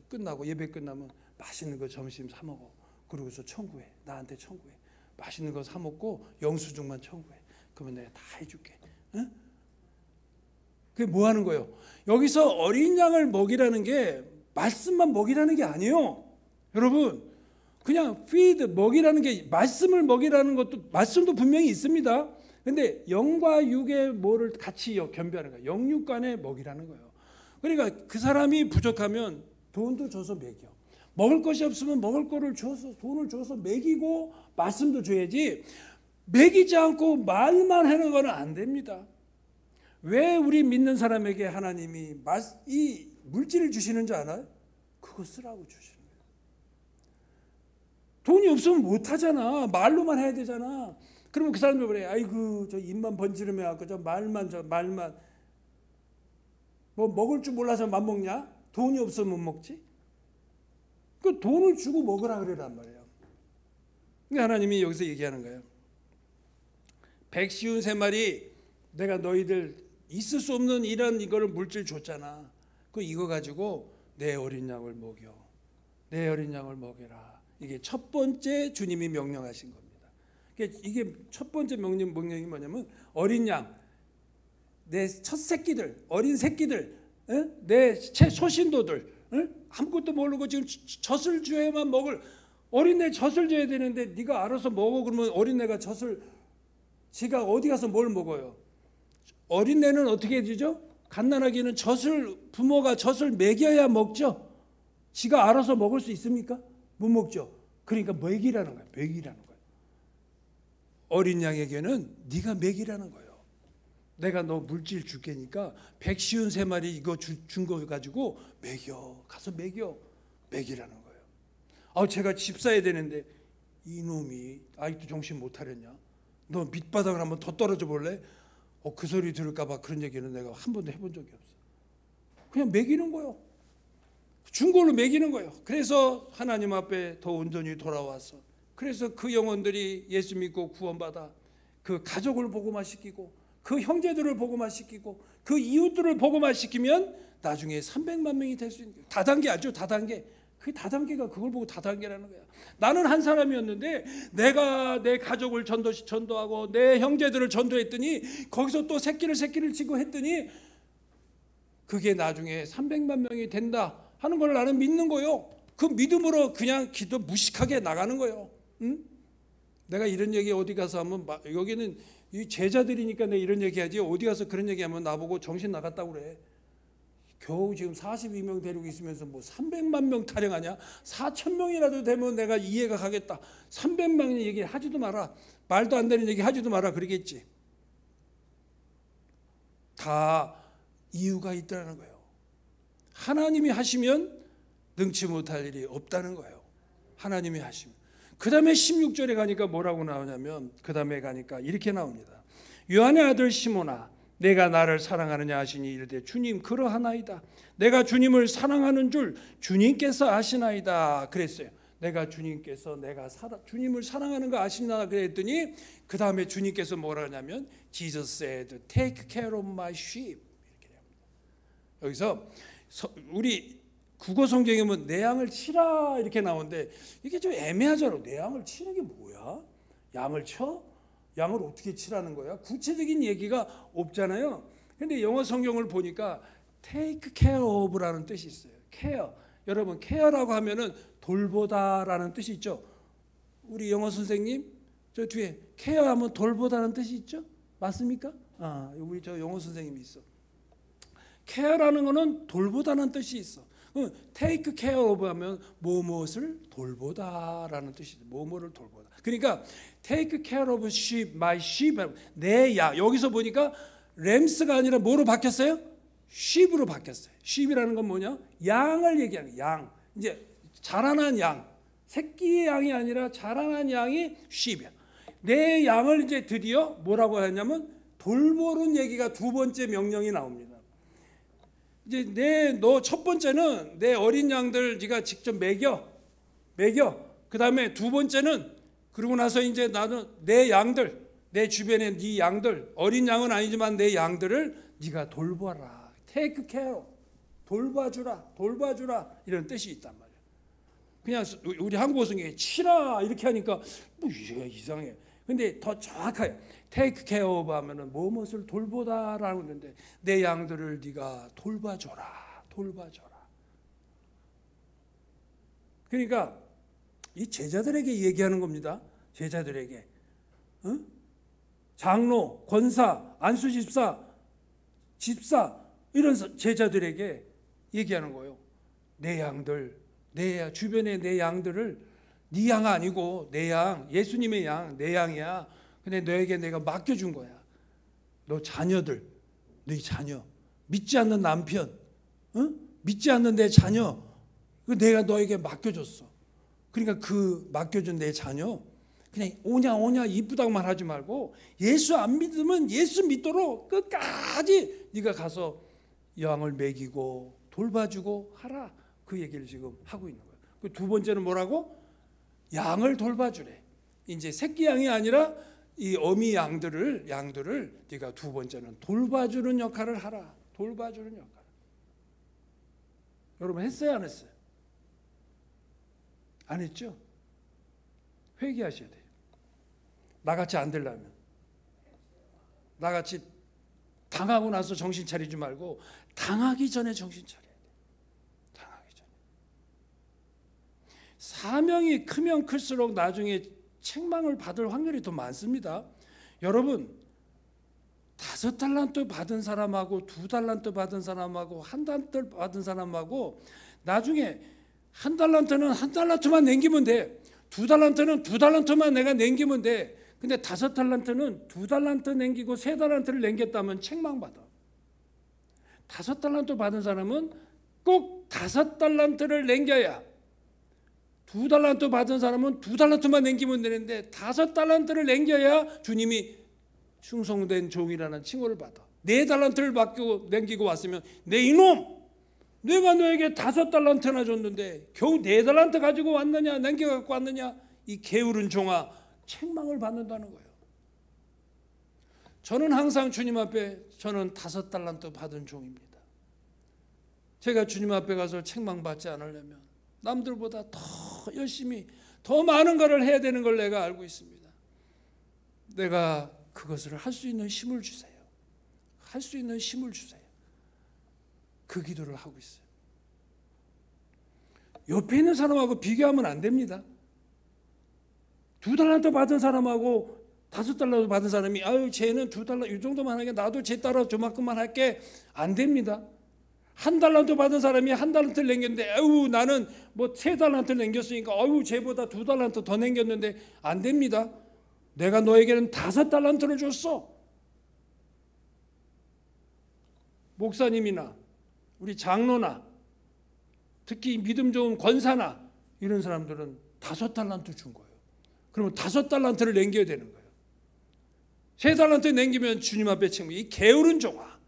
끝나고 예배 끝나면 맛있는 거 점심 사 먹어. 그러고서 청구해. 나한테 청구해. 맛있는 거 사 먹고 영수증만 청구해. 그러면 내가 다 해줄게. 응? 그게 뭐 하는 거예요? 여기서 어린 양을 먹이라는 게 말씀만 먹이라는 게 아니에요. 여러분 그냥 feed 먹이라는 게 말씀을 먹이라는 것도 말씀도 분명히 있습니다. 근데 영과 육의 뭐를 같이 겸비하는 거예요. 영육간에 먹이라는 거예요. 그러니까 그 사람이 부족하면 돈도 줘서 먹여. 먹을 것이 없으면 먹을 거를 줘서 돈을 줘서 먹이고 말씀도 줘야지 먹이지 않고 말만 하는 거는 안 됩니다. 왜 우리 믿는 사람에게 하나님이 이 물질을 주시는 줄 알아요? 그거 쓰라고 주시는 거예요. 돈이 없으면 못 하잖아. 말로만 해야 되잖아. 그러면 그 사람들 그래. 아이고 저 입만 번지르며 갖고 저 말만 뭐 먹을 줄 몰라서 맘 먹냐? 돈이 없으면 못 먹지. 그 돈을 주고 먹으라 그래란 말이에요. 그러니까 하나님이 여기서 얘기하는 거예요. 153마리 내가 너희들 있을 수 없는 이런 이거를 물질 줬잖아. 이거 가지고 내 어린 양을 먹여. 내 어린 양을 먹여라. 이게 첫 번째 주님이 명령하신 겁니다. 이게 첫 번째 명령이 뭐냐면 어린 양, 내 첫 새끼들, 어린 새끼들, 내 소신도들, 아무것도 모르고 지금 젖을 줘야만 먹을 어린애 젖을 줘야 되는데 네가 알아서 먹어. 그러면 어린애가 젖을 지가 어디 가서 뭘 먹어요? 어린애는 어떻게 해주죠? 갓난아기는 부모가 젖을 먹여야 먹죠. 지가 알아서 먹을 수 있습니까? 못 먹죠. 그러니까 먹이라는 거예요. 먹이라는 거예요. 어린 양에게는 네가 먹이라는 거예요. 내가 너 물질 줄게니까 153마리 이거 준 거 가지고 먹여. 가서 먹이라는 거예요. 제가 집 사야 되는데 이놈이 아직도 정신 못 차렸냐? 너 밑바닥을 한번 더 떨어져 볼래? 그 소리 들을까 봐 그런 얘기는 내가 한 번도 해본 적이 없어. 그냥 먹이는 거예요. 준 걸로 먹이는 거예요. 그래서 하나님 앞에 더 온전히 돌아와서 그래서 그 영혼들이 예수 믿고 구원받아 그 가족을 복음화 시키고 그 형제들을 복음화 시키고 그 이웃들을 복음화 시키면 나중에 300만 명이 될 수 있는 거예요. 다단계 알죠? 다단계. 그 다단계가 그걸 보고 다단계라는 거야. 나는 한 사람이었는데 내가 내 가족을 전도하고 내 형제들을 전도했더니 거기서 또 새끼를 치고 했더니 그게 나중에 300만 명이 된다 하는 걸 나는 믿는 거예요. 그 믿음으로 그냥 기도 무식하게 나가는 거예요. 응? 내가 이런 얘기 어디 가서 하면 여기는 이 제자들이니까 내가 이런 얘기하지 어디 가서 그런 얘기하면 나보고 정신 나갔다고 그래. 겨우 지금 42명 데리고 있으면서 뭐 300만 명 타령하냐? 4,000명이라도 되면 내가 이해가 가겠다. 300만 얘기 하지도 마라. 말도 안 되는 얘기 하지도 마라 그러겠지. 다 이유가 있다는 거예요. 하나님이 하시면 능치 못할 일이 없다는 거예요. 하나님이 하시면. 그 다음에 16절에 가니까 뭐라고 나오냐면 그 다음에 가니까 이렇게 나옵니다. 요한의 아들 시몬아 내가 나를 사랑하느냐 하시니 이르되 주님 그러하나이다. 내가 주님을 사랑하는 줄 주님께서 아시나이다 그랬어요. 내가 주님을 사랑하는 거 아시나 그랬더니 그 다음에 주님께서 뭐라 하냐면 Jesus said take care of my sheep 이렇게 됩니다. 여기서 우리 국어 성경에 보면 내 양을 치라 이렇게 나오는데 이게 좀 애매하잖아. 내 양을 치는 게 뭐야? 양을 쳐? 양을 어떻게 치라는 거야? 구체적인 얘기가 없잖아요. 근데 영어 성경을 보니까 take care of라는 뜻이 있어요. care. 여러분 care라고 하면은 돌보다라는 뜻이 있죠. 우리 영어 선생님 저 뒤에 care하면 돌보다라는 뜻이 있죠. 맞습니까? 우리 저 영어 선생님이 있어. care라는 거는 돌보다는 뜻이 있어. take care of 하면 무엇을 돌보다라는 뜻이죠. 뭐뭐를 돌보다. 그러니까 take care of sheep, my sheep. 내 양. 여기서 보니까 램스가 아니라 뭐로 바뀌었어요? sheep으로 바뀌었어요. sheep이라는 건 뭐냐? 양을 얘기하는 거예요. 양. 이제 자라난 양. 새끼 양이 아니라 자라난 양이 sheep이야. 내 양을 이제 드디어 뭐라고 하냐면 돌보는 얘기가 두 번째 명령이 나옵니다. 이제 너 첫 번째는 내 어린 양들 네가 직접 먹여. 그 다음에 두 번째는 그러고 나서 이제 나는 내 양들, 내 주변에 네 양들, 어린 양은 아니지만 내 양들을 네가 돌봐라. take care, 돌봐주라 이런 뜻이 있단 말이야. 그냥 우리 한국어 성경에 치라 이렇게 하니까 뭐 이상해. 근데 더 정확하게 take care of 하면은 무엇을 돌보다라고 하는데 내 양들을 네가 돌봐줘라. 그러니까 이 제자들에게 얘기하는 겁니다. 제자들에게 장로, 권사, 안수집사, 집사 이런 제자들에게 얘기하는 거예요. 내 양들, 내 주변의 내 양들을 네 양 아니고 내 양, 예수님의 양, 내 양이야. 근데 너에게 내가 맡겨준 거야. 너 자녀들, 네 자녀, 믿지 않는 남편, 믿지 않는 내 자녀, 내가 너에게 맡겨줬어. 그러니까 그 맡겨준 내 자녀 그냥 오냐 이쁘다고만 하지 말고 예수 안 믿으면 예수 믿도록 끝까지 네가 가서 양을 먹이고 돌봐주고 하라. 그 얘기를 지금 하고 있는 거예요. 두 번째는 뭐라고? 양을 돌봐주래. 이제 새끼 양이 아니라 이 어미 양들을 네가 두 번째는 돌봐주는 역할을 하라. 돌봐주는 역할. 여러분 했어요, 안 했어요? 안 했죠? 회개하셔야 돼요. 나같이 안 되려면, 나같이 당하고 나서 정신 차리지 말고 당하기 전에 정신 차려야 돼요. 당하기 전에. 사명이 크면 클수록 나중에 책망을 받을 확률이 더 많습니다. 여러분 5달란트 받은 사람하고 2달란트 받은 사람하고 1달란트 받은 사람하고 나중에 1달란트는 1달란트만 남기면 돼. 2달란트는 2달란트만 내가 남기면 돼. 근데 5달란트는 2달란트 남기고 3달란트를 남겼다면 책망받아. 5달란트 받은 사람은 꼭 5달란트를 남겨야, 2달란트 받은 사람은 2달란트만 남기면 되는데 5달란트를 남겨야 주님이 충성된 종이라는 칭호를 받아. 4달란트를 남기고 왔으면 내 이놈, 내가 너에게 5달란트나 줬는데 겨우 4달란트 가지고 왔느냐, 남겨갖고 왔느냐, 이 게으른 종아, 책망을 받는다는 거예요. 저는 항상 주님 앞에 저는 5달란트 받은 종입니다. 제가 주님 앞에 가서 책망받지 않으려면 남들보다 더 열심히 더 많은 것을 해야 되는 걸 내가 알고 있습니다. 내가 그것을 할 수 있는 힘을 주세요. 할 수 있는 힘을 주세요. 그 기도를 하고 있어요. 옆에 있는 사람하고 비교하면 안 됩니다. 2달란트 받은 사람하고 5달란트 받은 사람이 아유 쟤는 2달란트 이 정도만 하게 나도 쟤 따라 저만큼만 할게, 안 됩니다. 1달란트 받은 사람이 1달란트를 남겼는데 아유 나는 뭐 3달란트를 남겼으니까 아유 쟤보다 2달란트 더 남겼는데, 안 됩니다. 내가 너에게는 5달란트를 줬어. 목사님이나 우리 장로나 특히 믿음 좋은 권사나 이런 사람들은 5달란트 준 거예요. 그러면 5달란트를 남겨야 되는 거예요. 3달란트 남기면 주님 앞에 책망. 이 게으른 종아,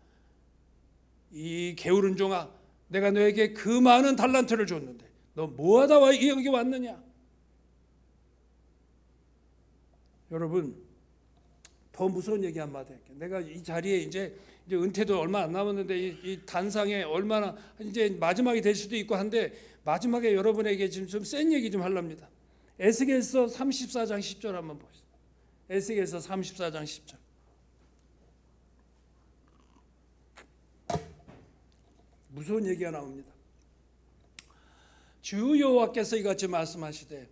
이 게으른 종아, 내가 너에게 그 많은 달란트를 줬는데 너 뭐하다 여기 왔느냐. 여러분 더 무서운 얘기 한마디 할게요. 내가 이 자리에 이제 은퇴도 얼마 안 남았는데 이 단상에 얼마나 이제 마지막이 될 수도 있고 한데, 마지막에 여러분에게 지금 좀 센 얘기 좀 하렵니다. 에스겔서 34장 10절 한번 보시죠. 에스겔서 34장 10절. 무서운 얘기가 나옵니다. 주 여호와께서 이같이 말씀하시되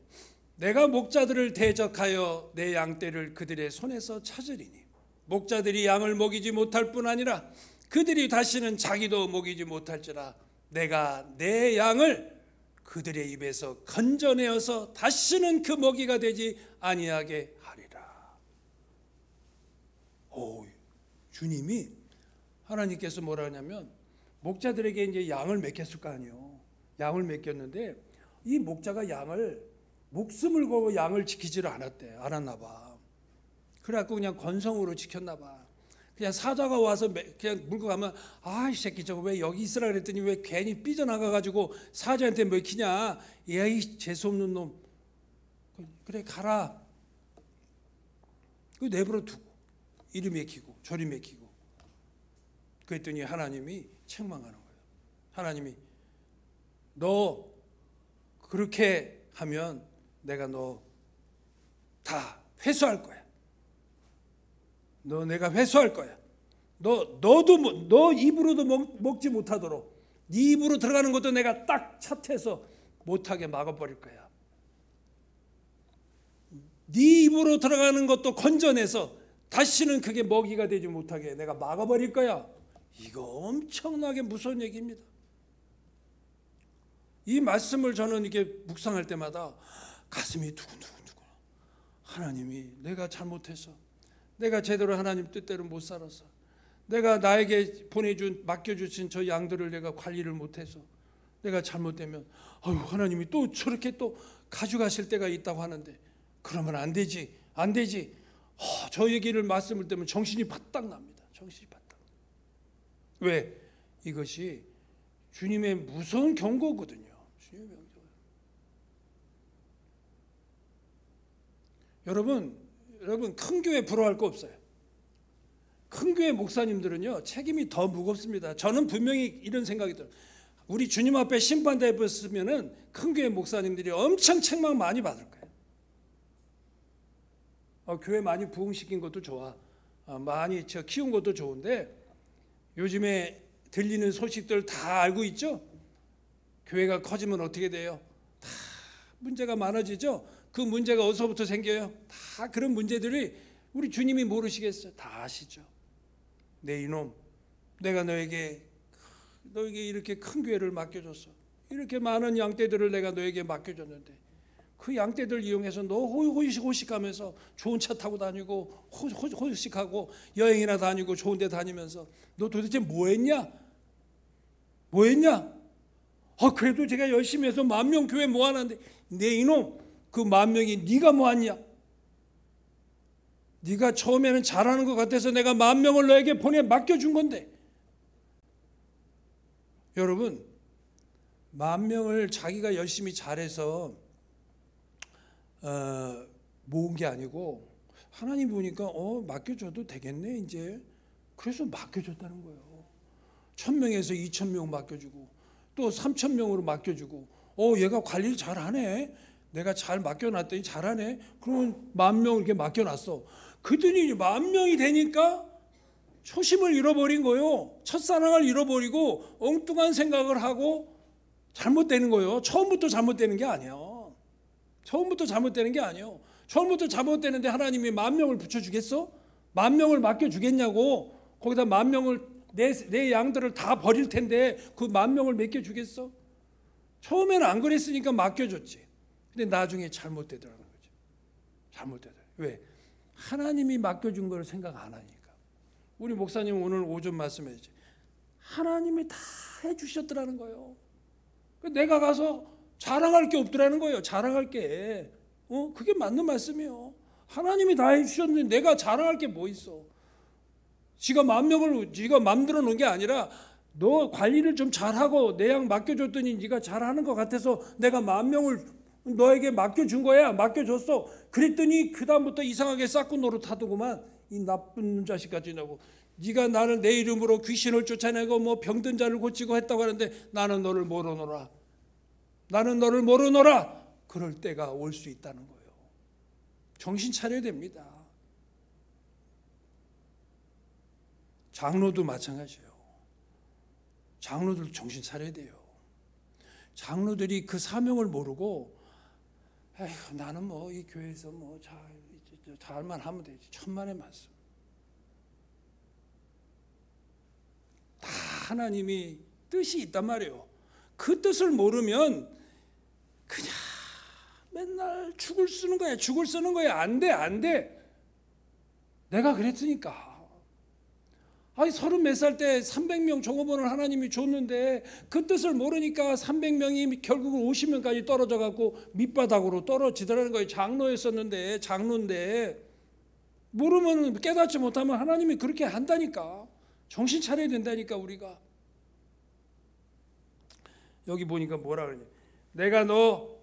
내가 목자들을 대적하여 내 양떼를 그들의 손에서 찾으리니 목자들이 양을 먹이지 못할 뿐 아니라 그들이 다시는 자기도 먹이지 못할지라 내가 내 양을 그들의 입에서 건져내어서 다시는 그 먹이가 되지 아니하게 하리라. 주님이, 하나님께서 뭐라 하냐면 목자들에게 이제 양을 맡겼을 거 아니에요. 양을 맡겼는데 이 목자가 양을 목숨을 걸고 양을 지키지를 않았나 봐. 그래갖고 그냥 건성으로 지켰나 봐. 그냥 사자가 와서 그냥 물고 가면 이 새끼 저거 왜 여기 있으라 그랬더니 왜 괜히 삐져나가가지고 사자한테 먹히냐. 야이 재수없는 놈. 그래 가라. 그 내버려 두고 이리 먹히고 저리 먹히고. 그랬더니 하나님이 책망하는 거예요. 하나님이 너 그렇게 하면 내가 너 다 회수할 거야. 내가 회수할 거야. 너 입으로도 먹지 못하도록 네 입으로 들어가는 것도 내가 딱 찻해서 못하게 막아버릴 거야. 네 입으로 들어가는 것도 건져내서 다시는 그게 먹이가 되지 못하게 내가 막아버릴 거야. 이거 엄청나게 무서운 얘기입니다. 이 말씀을 저는 이렇게 묵상할 때마다 가슴이 두근두근. 하나님이 내가 잘못해서, 내가 제대로 하나님 뜻대로 못 살아서, 내가 나에게 맡겨주신 저 양들을 내가 관리를 못해서 내가 잘못되면 하나님이 또 저렇게 또 가져가실 때가 있다고 하는데 그러면 안 되지. 저 얘기를 말씀을 때문에 정신이 바짝 납니다. 정신이 바짝. 왜? 이것이 주님의 무서운 경고거든요. 주님의 경고. 여러분 큰 교회 부러워할 거 없어요. 큰 교회 목사님들은요 책임이 더 무겁습니다. 저는 분명히 이런 생각이 들어요. 우리 주님 앞에 심판되었으면은 큰 교회 목사님들이 엄청 책망 많이 받을 거예요. 교회 많이 부흥시킨 것도 좋아. 많이 키운 것도 좋은데 요즘에 들리는 소식들 다 알고 있죠? 교회가 커지면 어떻게 돼요? 다 문제가 많아지죠? 그 문제가 어디서부터 생겨요? 다 그런 문제들이 우리 주님이 모르시겠어요? 다 아시죠? 내 이놈, 내가 너에게 이렇게 큰 교회를 맡겨줬어. 이렇게 많은 양떼들을 내가 너에게 맡겨줬는데 그 양떼들 이용해서 너 호식호식하면서 좋은 차 타고 다니고 호식하고 여행이나 다니고 좋은 데 다니면서 너 도대체 뭐 했냐? 그래도 제가 열심히 해서 10,000명 교회 모아놨는데 내 이놈 그 10,000명이 네가 모았냐? 네가 처음에는 잘하는 것 같아서 내가 10,000명을 너에게 맡겨준 건데. 여러분 10,000명을 자기가 열심히 잘해서 모은 게 아니고 하나님 보니까 맡겨줘도 되겠네 이제. 그래서 맡겨줬다는 거예요. 1,000명에서 2,000명 맡겨주고 또 3,000명으로 맡겨주고 얘가 관리를 잘하네. 내가 잘 맡겨놨더니 잘하네. 그러면 10,000명 이렇게 맡겨놨어. 그들이 10,000명이 되니까 초심을 잃어버린 거예요. 첫사랑을 잃어버리고 엉뚱한 생각을 하고 잘못되는 거예요. 처음부터 잘못되는 게 아니에요. 처음부터 잘못되는데 하나님이 10,000명을 붙여주겠어? 10,000명을 맡겨주겠냐고. 거기다 10,000명을 내 양들을 다 버릴 텐데 그 10,000명을 맡겨주겠어? 처음에는 안 그랬으니까 맡겨줬지. 근데 나중에 잘못되더라는 거죠. 왜? 하나님이 맡겨준 걸 생각 안 하니까. 우리 목사님 오늘 오전 말씀했지. 하나님이 다 해주셨더라는 거예요. 내가 가서 자랑할 게 없더라는 거예요. 자랑할 게. 그게 맞는 말씀이에요. 하나님이 다 해주셨는데 내가 자랑할 게 뭐 있어? 지가 10,000명을 지가 맘대로 놓은 게 아니라 너 관리를 좀 잘하고 내 양 맡겨줬더니 네가 잘하는 것 같아서 내가 10,000명을 너에게 맡겨준 거야. 맡겨줬어. 그랬더니 그 다음부터 이상하게 싹구 노릇하더구만. 이 나쁜 자식같이 나고 네가 나를 내 이름으로 귀신을 쫓아내고 뭐 병든 자를 고치고 했다고 하는데 나는 너를 모르노라. 그럴 때가 올 수 있다는 거예요. 정신 차려야 됩니다. 장로도 마찬가지예요. 장로들도 정신 차려야 돼요. 장로들이 그 사명을 모르고 나는 뭐 이 교회에서 뭐 잘만 하면 되지. 천만의 말씀. 다 하나님이 뜻이 있단 말이에요. 그 뜻을 모르면 그냥 맨날 죽을 쓰는 거야. 안 돼. 내가 그랬으니까. 30몇 살 때 300명 종업원을 하나님이 줬는데 그 뜻을 모르니까 300명이 결국은 50명까지 떨어져 갖고 밑바닥으로 떨어지더라는 거예요. 장로인데 모르면 깨닫지 못하면 하나님이 그렇게 한다니까. 정신 차려야 된다니까. 우리가 여기 보니까 뭐라 그러냐, 내가 너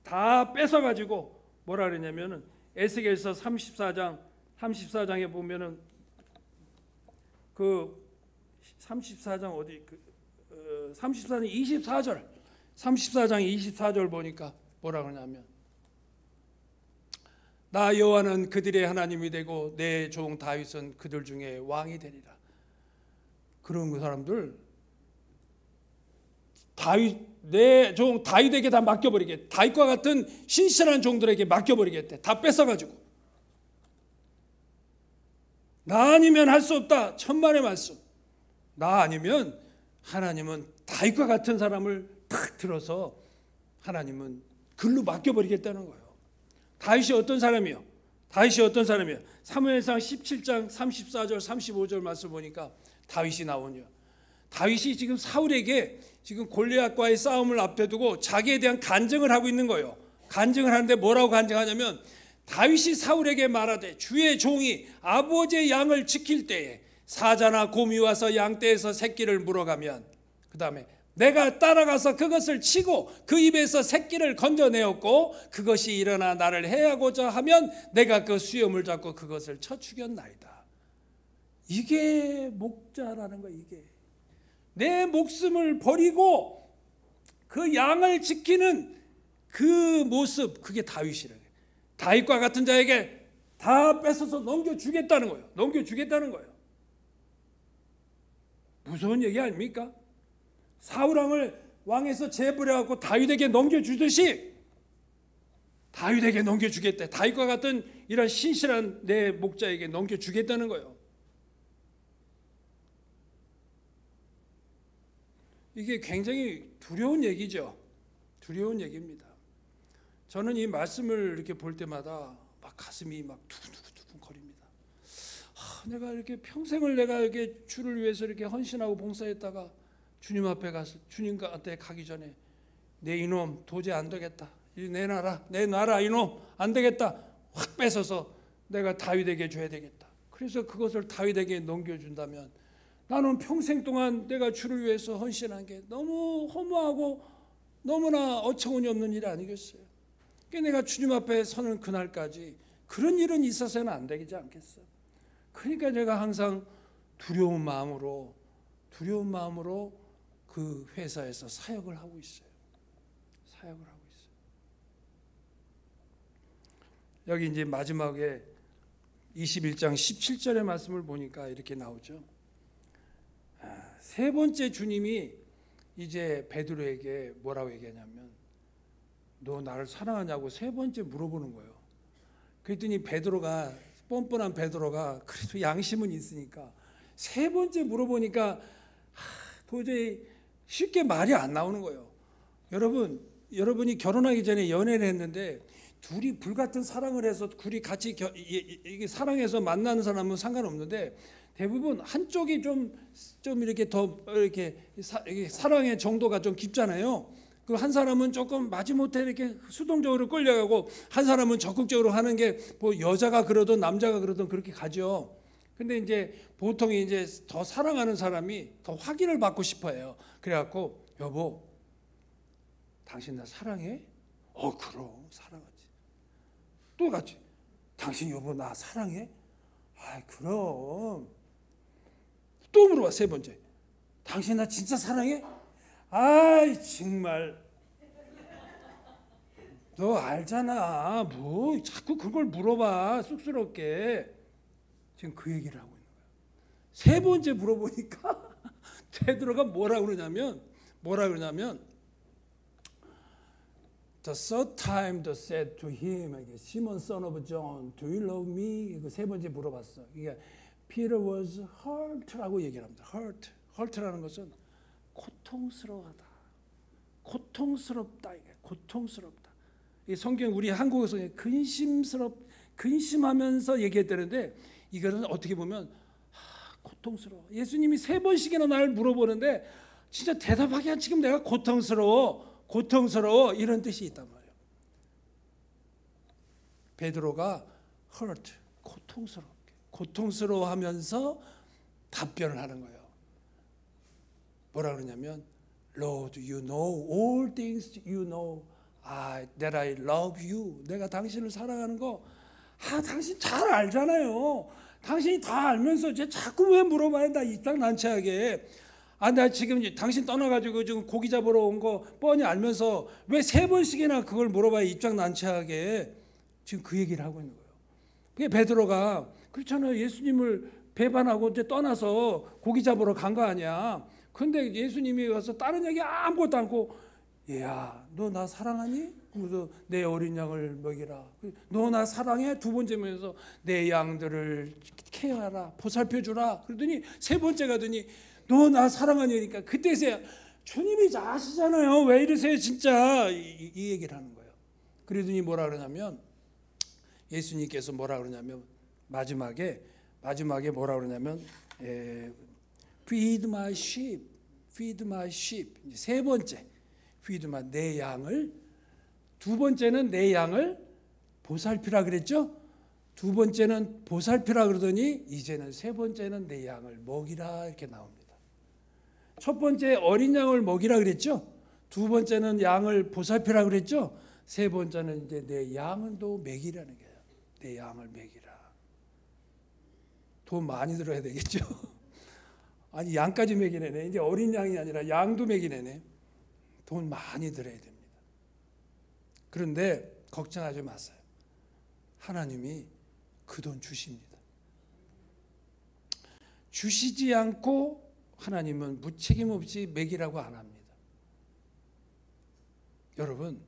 다 뺏어가지고 뭐라 그러냐면은 에스겔서 34장에 보면은 그 34장 어디 34장 24절 보니까 뭐라 그러냐면 나 여호와는 그들의 하나님이 되고 내 종 다윗은 그들 중에 왕이 되리라. 그런 사람들 내 종 다윗에게 다 맡겨버리겠대. 다윗과 같은 신실한 종들에게 맡겨버리겠대. 다 뺏어가지고. 나 아니면 할 수 없다. 천만의 말씀. 나 아니면 하나님은 다윗과 같은 사람을 탁 들어서 하나님은 글로 맡겨버리겠다는 거예요. 다윗이 어떤 사람이요? 사무엘상 17장 34절 35절 말씀 보니까 다윗이 나오냐. 다윗이 지금 사울에게 지금 골리앗과의 싸움을 앞에 두고 자기에 대한 간증을 하고 있는 거예요. 간증을 하는데 뭐라고 간증하냐면 다윗이 사울에게 말하되 주의 종이 아버지의 양을 지킬 때에 사자나 곰이 와서 양떼에서 새끼를 물어가면 그 다음에 내가 따라가서 그것을 치고 그 입에서 새끼를 건져내었고 그것이 일어나 나를 해하고자 하면 내가 그 수염을 잡고 그것을 쳐 죽였나이다. 이게 목자라는 거야. 이게 내 목숨을 버리고 그 양을 지키는 그 모습, 그게 다윗이래. 다윗과 같은 자에게 다 뺏어서 넘겨주겠다는 거예요. 넘겨주겠다는 거예요. 무서운 얘기 아닙니까? 사울왕을 왕에서 제불해갖고 다윗에게 넘겨주듯이 다윗에게 넘겨주겠다. 다윗과 같은 이런 신실한 내 목자에게 넘겨주겠다는 거예요. 이게 굉장히 두려운 얘기죠. 두려운 얘기입니다. 저는 이 말씀을 이렇게 볼 때마다 막 가슴이 막 두근두근 거립니다. 내가 이렇게 평생을 내가 이렇게 주를 위해서 이렇게 헌신하고 봉사했다가 주님 앞에 가서 주님한테 가기 전에 내 이놈 도저히 안 되겠다. 내놔라 이놈 안 되겠다. 확 뺏어서 내가 다윗에게 줘야 되겠다. 그래서 그것을 다윗에게 넘겨준다면 나는 평생 동안 내가 주를 위해서 헌신한 게 너무 허무하고 너무나 어처구니 없는 일 아니겠어요? 내가 주님 앞에 서는 그날까지 그런 일은 있어서는 안 되지 않겠어요? 그러니까 제가 항상 두려운 마음으로 그 회사에서 사역을 하고 있어요. 사역을 하고 있어요. 여기 이제 마지막에 21장 17절의 말씀을 보니까 이렇게 나오죠. 세 번째 주님이 이제 베드로에게 뭐라고 얘기하냐면 너 나를 사랑하냐고 세 번째 물어보는 거예요. 그랬더니 베드로가 뻔뻔한 베드로가 그래도 양심은 있으니까 세 번째 물어보니까 도저히 쉽게 말이 안 나오는 거예요. 여러분이 결혼하기 전에 연애를 했는데 둘이 불같은 사랑을 해서 둘이 같이 이게 사랑해서 만나는 사람은 상관없는데 대부분 한쪽이 좀 이렇게 더 이렇게 사랑의 정도가 좀 깊잖아요. 그 한 사람은 조금 마지못해 이렇게 수동적으로 끌려가고 한 사람은 적극적으로 하는 게 뭐 여자가 그러든 남자가 그러든 그렇게 가죠. 근데 이제 보통 이제 더 사랑하는 사람이 더 확인을 받고 싶어해요. 그래갖고 여보, 당신 나 사랑해? 그럼 사랑하지. 또 같이 당신 여보 나 사랑해? 그럼. 또 물어봐 세 번째. 당신 나 진짜 사랑해? 정말 너 알잖아. 뭐 자꾸 그걸 물어봐 쑥스럽게. 지금 그 얘기를 하고 있는 거야. 세 번째 물어보니까 베드로가 뭐라 그러냐면 The third time they said to him, Simon son of John, do you love me? 그 세 번째 물어봤어. 이게 Peter was hurt라고 얘기를 합니다. hurt라는 것은 고통스러워하다. 고통스럽다. 이게 고통스럽다. 이 성경 우리 한국어서 근심하면서 얘기했다는데 이거는 어떻게 보면 고통스러워. 예수님이 세 번씩이나 날 물어보는데 진짜 대답하기가 지금 내가 고통스러워 이런 뜻이 있단 말이에요. 베드로가 hurt, 고통스러워하면서 답변을 하는 거예요. 뭐라 그러냐면 Lord, you know all things you know that I love you. 내가 당신을 사랑하는 거 당신 잘 알잖아요. 당신이 다 알면서 자꾸 왜 물어봐야 나 입장 난처하게. 나 지금 당신 떠나가지고 지금 고기 잡으러 온 거 뻔히 알면서 왜 세 번씩이나 그걸 물어봐야 입장 난처하게. 지금 그 얘기를 하고 있는 거예요. 그게 베드로가 그렇잖아요. 예수님을 배반하고 이제 떠나서 고기 잡으러 간 거 아니야. 근데 예수님이 와서 다른 얘기 아무것도 않고 야, 너 나 사랑하니? 그래서 내 어린 양을 먹이라. 너 나 사랑해? 두 번째 면에서 내 양들을 케어하라, 보살펴주라. 그러더니 세 번째 가더니 너 나 사랑하니까 그때서야 주님이 아시잖아요. 왜 이러세요 진짜 이 얘기를 하는 거예요. 그러더니 뭐라 그러냐면 예수님께서 뭐라 그러냐면 마지막에 뭐라 그러냐면 Feed my sheep. 세 번째 feed my 내 양을, 두 번째는 내 양을 보살피라 그랬죠. 두 번째는 보살피라 그러더니 이제는 세 번째는 내 양을 먹이라 이렇게 나옵니다. 첫 번째 어린 양을 먹이라 그랬죠. 두 번째는 양을 보살피라 그랬죠. 세 번째는 이제 내 양도 먹이라는 거예요. 내 양을 먹이라. 돈 많이 들어야 되겠죠. 아니 양까지 먹이네네. 이제 어린 양이 아니라 양도 먹이네네. 돈 많이 들어야 됩니다. 그런데 걱정하지 마세요. 하나님이 그 돈 주십니다. 주시지 않고 하나님은 무책임 없이 먹이라고 안 합니다. 여러분,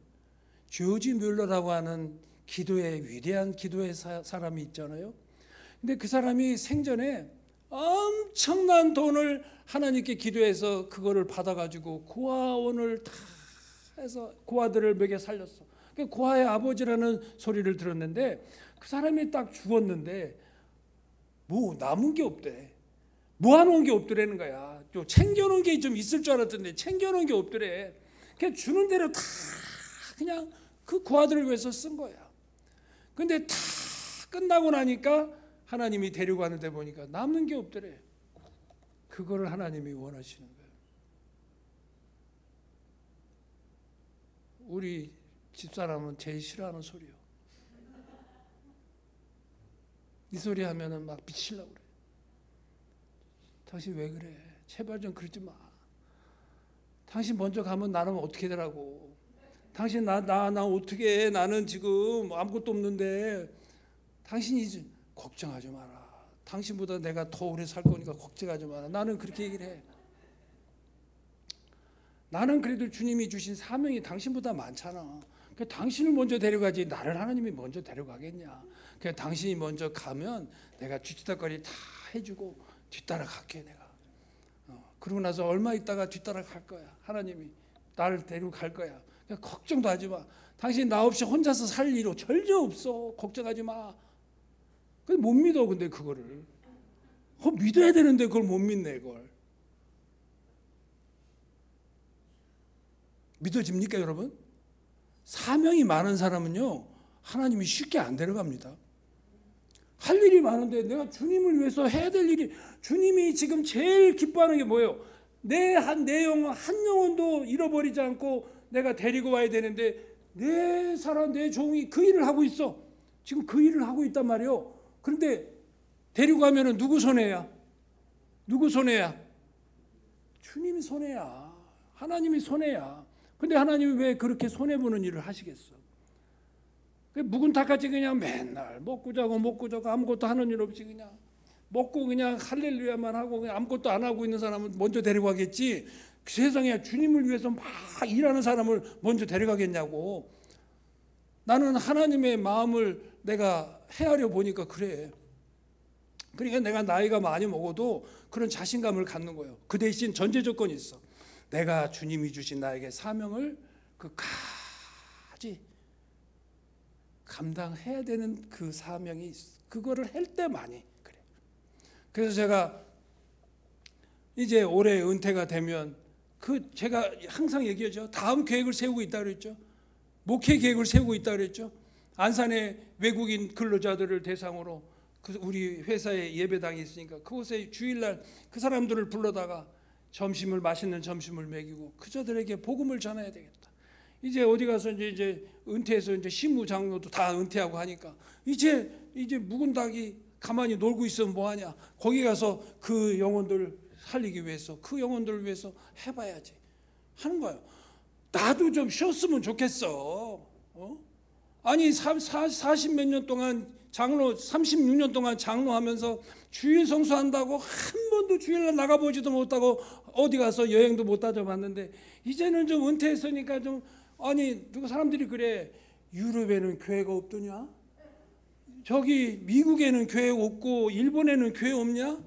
조지 뮬러라고 하는 기도의 위대한 기도의 사람이 있잖아요. 근데 그 사람이 생전에 엄청난 돈을 하나님께 기도해서 그거를 받아가지고 고아원을 다 해서 고아들을 먹여 살렸어. 고아의 아버지라는 소리를 들었는데 그 사람이 딱 죽었는데 뭐 남은 게 없대. 모아놓은 게 없더라는 거야. 또 챙겨놓은 게 좀 있을 줄 알았던데 챙겨놓은 게 없더래. 그냥 주는 대로 다 그냥 그 고아들을 위해서 쓴 거야. 근데 다 끝나고 나니까 하나님이 데려가는 데 보니까 남는 게 없더래. 그거를 하나님이 원하시는 거예요. 우리 집사람은 제일 싫어하는 소리요. 이 소리 하면은 막 미치려고 그래. 당신 왜 그래? 제발 좀 그러지 마. 당신 먼저 가면 나는 어떻게 되라고? 당신 나 어떻게 해? 나는 지금 아무것도 없는데 당신이 걱정하지 마라. 당신보다 내가 더 오래 살 거니까 걱정하지 마라. 나는 그렇게 얘기를 해. 나는 그래도 주님이 주신 사명이 당신보다 많잖아. 그러니까 당신을 먼저 데려가지 나를 하나님이 먼저 데려가겠냐. 그냥 당신이 먼저 가면 내가 뒤치다거리 다 해주고 뒤따라 갈게 내가. 그러고 나서 얼마 있다가 뒤따라 갈 거야. 하나님이 나를 데리고 갈 거야. 그러니까 걱정도 하지 마. 당신 나 없이 혼자서 살 일 전혀 없어. 걱정하지 마. 근데 못 믿어. 근데 그거를 믿어야 되는데 그걸 못 믿네. 그걸 믿어집니까 여러분? 사명이 많은 사람은요 하나님이 쉽게 안 데려갑니다. 할 일이 많은데 내가 주님을 위해서 해야 될 일이, 주님이 지금 제일 기뻐하는 게 뭐예요? 내 영혼 한 영혼도 잃어버리지 않고 내가 데리고 와야 되는데 내 사람 내 종이 그 일을 하고 있어. 지금 그 일을 하고 있단 말이에요. 그런데 데리고 가면은 누구 손해야? 누구 손해야? 주님이 손해야. 하나님이 손해야. 근데 하나님이 왜 그렇게 손해보는 일을 하시겠어? 묵은 닭같이 그냥 맨날 먹고 자고 아무것도 하는 일 없이 그냥 먹고 그냥 할렐루야만 하고 그냥 아무것도 안 하고 있는 사람은 먼저 데려가겠지. 그 세상에 주님을 위해서 막 일하는 사람을 먼저 데려가겠냐고. 나는 하나님의 마음을 내가 헤아려 보니까 그래. 그러니까 내가 나이가 많이 먹어도 그런 자신감을 갖는 거예요. 그 대신 전제 조건이 있어. 내가 주님이 주신 나에게 사명을 끝까지 감당해야 되는 그 사명이 있어. 그거를 할 때만이 그래. 그래서 제가 이제 올해 은퇴가 되면 제가 항상 얘기하죠. 다음 계획을 세우고 있다 그랬죠. 목회 계획을 세우고 있다 그랬죠. 안산의 외국인 근로자들을 대상으로 우리 회사에 예배당이 있으니까 그곳에 주일날 그 사람들을 불러다가 맛있는 점심을 먹이고 그저들에게 복음을 전해야 되겠다. 이제 어디 가서 이제 은퇴해서 이제 신무 장로도 다 은퇴하고 하니까 이제 묵은 닭이 가만히 놀고 있으면 뭐하냐. 거기 가서 그 영혼들 살리기 위해서 그 영혼들을 위해서 해봐야지 하는 거예요. 나도 좀 쉬었으면 좋겠어. 아니 40몇 년 동안 장로 36년 동안 장로하면서 주일 성수한다고 한 번도 주일날 나가보지도 못하고 어디 가서 여행도 못 다녀봤는데 이제는 좀 은퇴했으니까 좀 누가 사람들이 그래. 유럽에는 교회가 없더냐? 저기 미국에는 교회 없고 일본에는 교회 없냐?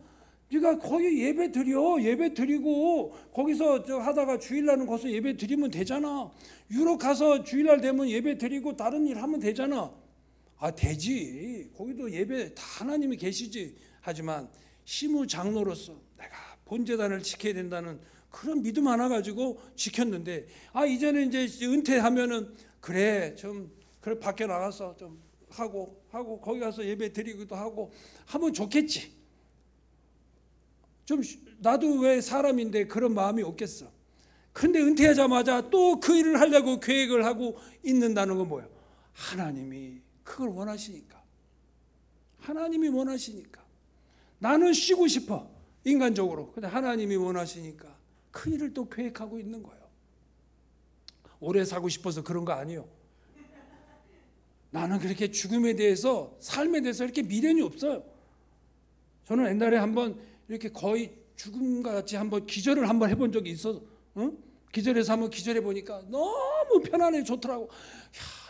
네가 거기 예배 드리고 거기서 하다가 주일날은 거기서 예배 드리면 되잖아. 유럽 가서 주일날 되면 예배 드리고 다른 일 하면 되잖아. 되지. 거기도 예배 다 하나님이 계시지. 하지만 시무 장로로서 내가 본재단을 지켜야 된다는 그런 믿음 하나 가지고 지켰는데 이제는 이제 은퇴하면은 그래 밖에 나가서 좀 하고 거기 가서 예배 드리기도 하고 하면 좋겠지. 좀 나도 왜 사람인데 그런 마음이 없겠어. 근데 은퇴하자마자 또 그 일을 하려고 계획을 하고 있는다는 건 뭐예요? 하나님이 그걸 원하시니까. 하나님이 원하시니까. 나는 쉬고 싶어, 인간적으로. 근데 하나님이 원하시니까 그 일을 또 계획하고 있는 거예요. 오래 살고 싶어서 그런 거 아니에요. 나는 그렇게 죽음에 대해서, 삶에 대해서 이렇게 미련이 없어요. 저는 옛날에 한번 이렇게 거의 죽음과 같이 한번 기절을 한번 해본 적이 있어서, 기절해서 한번 기절해 보니까 너무 편안해, 좋더라고. 야,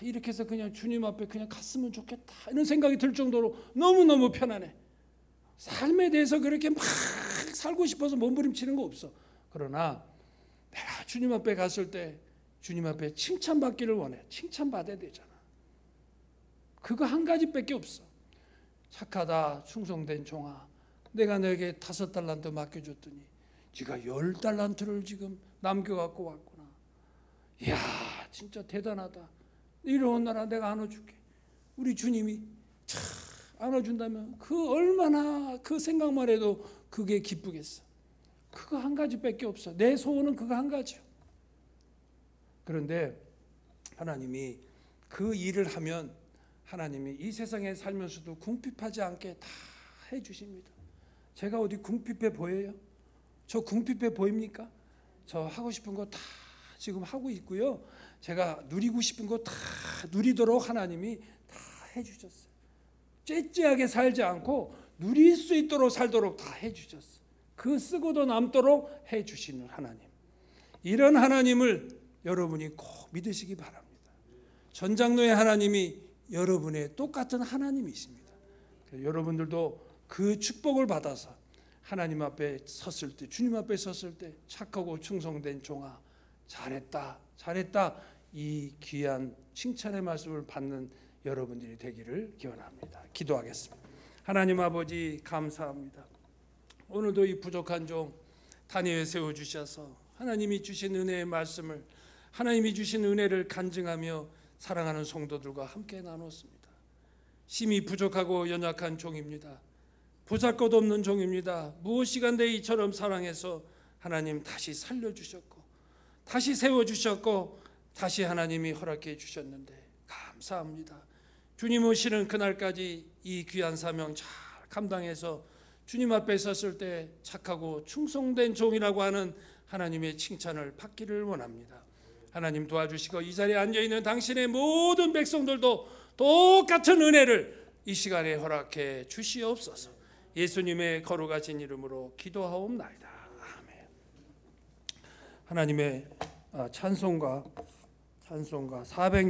이렇게 해서 그냥 주님 앞에 그냥 갔으면 좋겠다, 이런 생각이 들 정도로 너무너무 편안해. 삶에 대해서 그렇게 막 살고 싶어서 몸부림치는 거 없어. 그러나 내가 주님 앞에 갔을 때 주님 앞에 칭찬받기를 원해. 칭찬받아야 되잖아. 그거 한 가지밖에 없어. 착하다, 충성된 종아, 내가 너에게 5달란트 맡겨줬더니 네가 10달란트를 지금 남겨갖고 왔구나. 이야, 진짜 대단하다. 이런 나라 내가 안아줄게. 우리 주님이 참 안아준다면 그 얼마나, 그 생각만 해도 그게 기쁘겠어. 그거 한 가지밖에 없어. 내 소원은 그거 한 가지요. 그런데 하나님이 그 일을 하면 하나님이 이 세상에 살면서도 궁핍하지 않게 다 해주십니다. 제가 어디 궁핍해 보여요? 저 궁핍해 보입니까? 저 하고 싶은 거 다 지금 하고 있고요. 제가 누리고 싶은 거 다 누리도록 하나님이 다 해주셨어요. 째째하게 살지 않고 누릴 수 있도록 살도록 다 해주셨어요. 그 쓰고도 남도록 해주시는 하나님. 이런 하나님을 여러분이 꼭 믿으시기 바랍니다. 전장로의 하나님이 여러분의 똑같은 하나님이십니다. 여러분들도 그 축복을 받아서 하나님 앞에 섰을 때, 주님 앞에 섰을 때 착하고 충성된 종아, 잘했다, 잘했다, 이 귀한 칭찬의 말씀을 받는 여러분들이 되기를 기원합니다. 기도하겠습니다. 하나님 아버지, 감사합니다. 오늘도 이 부족한 종 단위에 세워주셔서 하나님이 주신 은혜의 말씀을, 하나님이 주신 은혜를 간증하며 사랑하는 성도들과 함께 나눴습니다. 심히 부족하고 연약한 종입니다. 보잘것없는 종입니다. 무엇이간데 이처럼 사랑해서 하나님 다시 살려주셨고 다시 세워주셨고 다시 하나님이 허락해 주셨는데 감사합니다. 주님 오시는 그날까지 이 귀한 사명 잘 감당해서 주님 앞에 섰을 때 착하고 충성된 종이라고 하는 하나님의 칭찬을 받기를 원합니다. 하나님 도와주시고 이 자리에 앉아있는 당신의 모든 백성들도 똑같은 은혜를 이 시간에 허락해 주시옵소서. 예수님의 거룩하신 이름으로 기도하옵나이다. 아멘. 하나님의 찬송가 400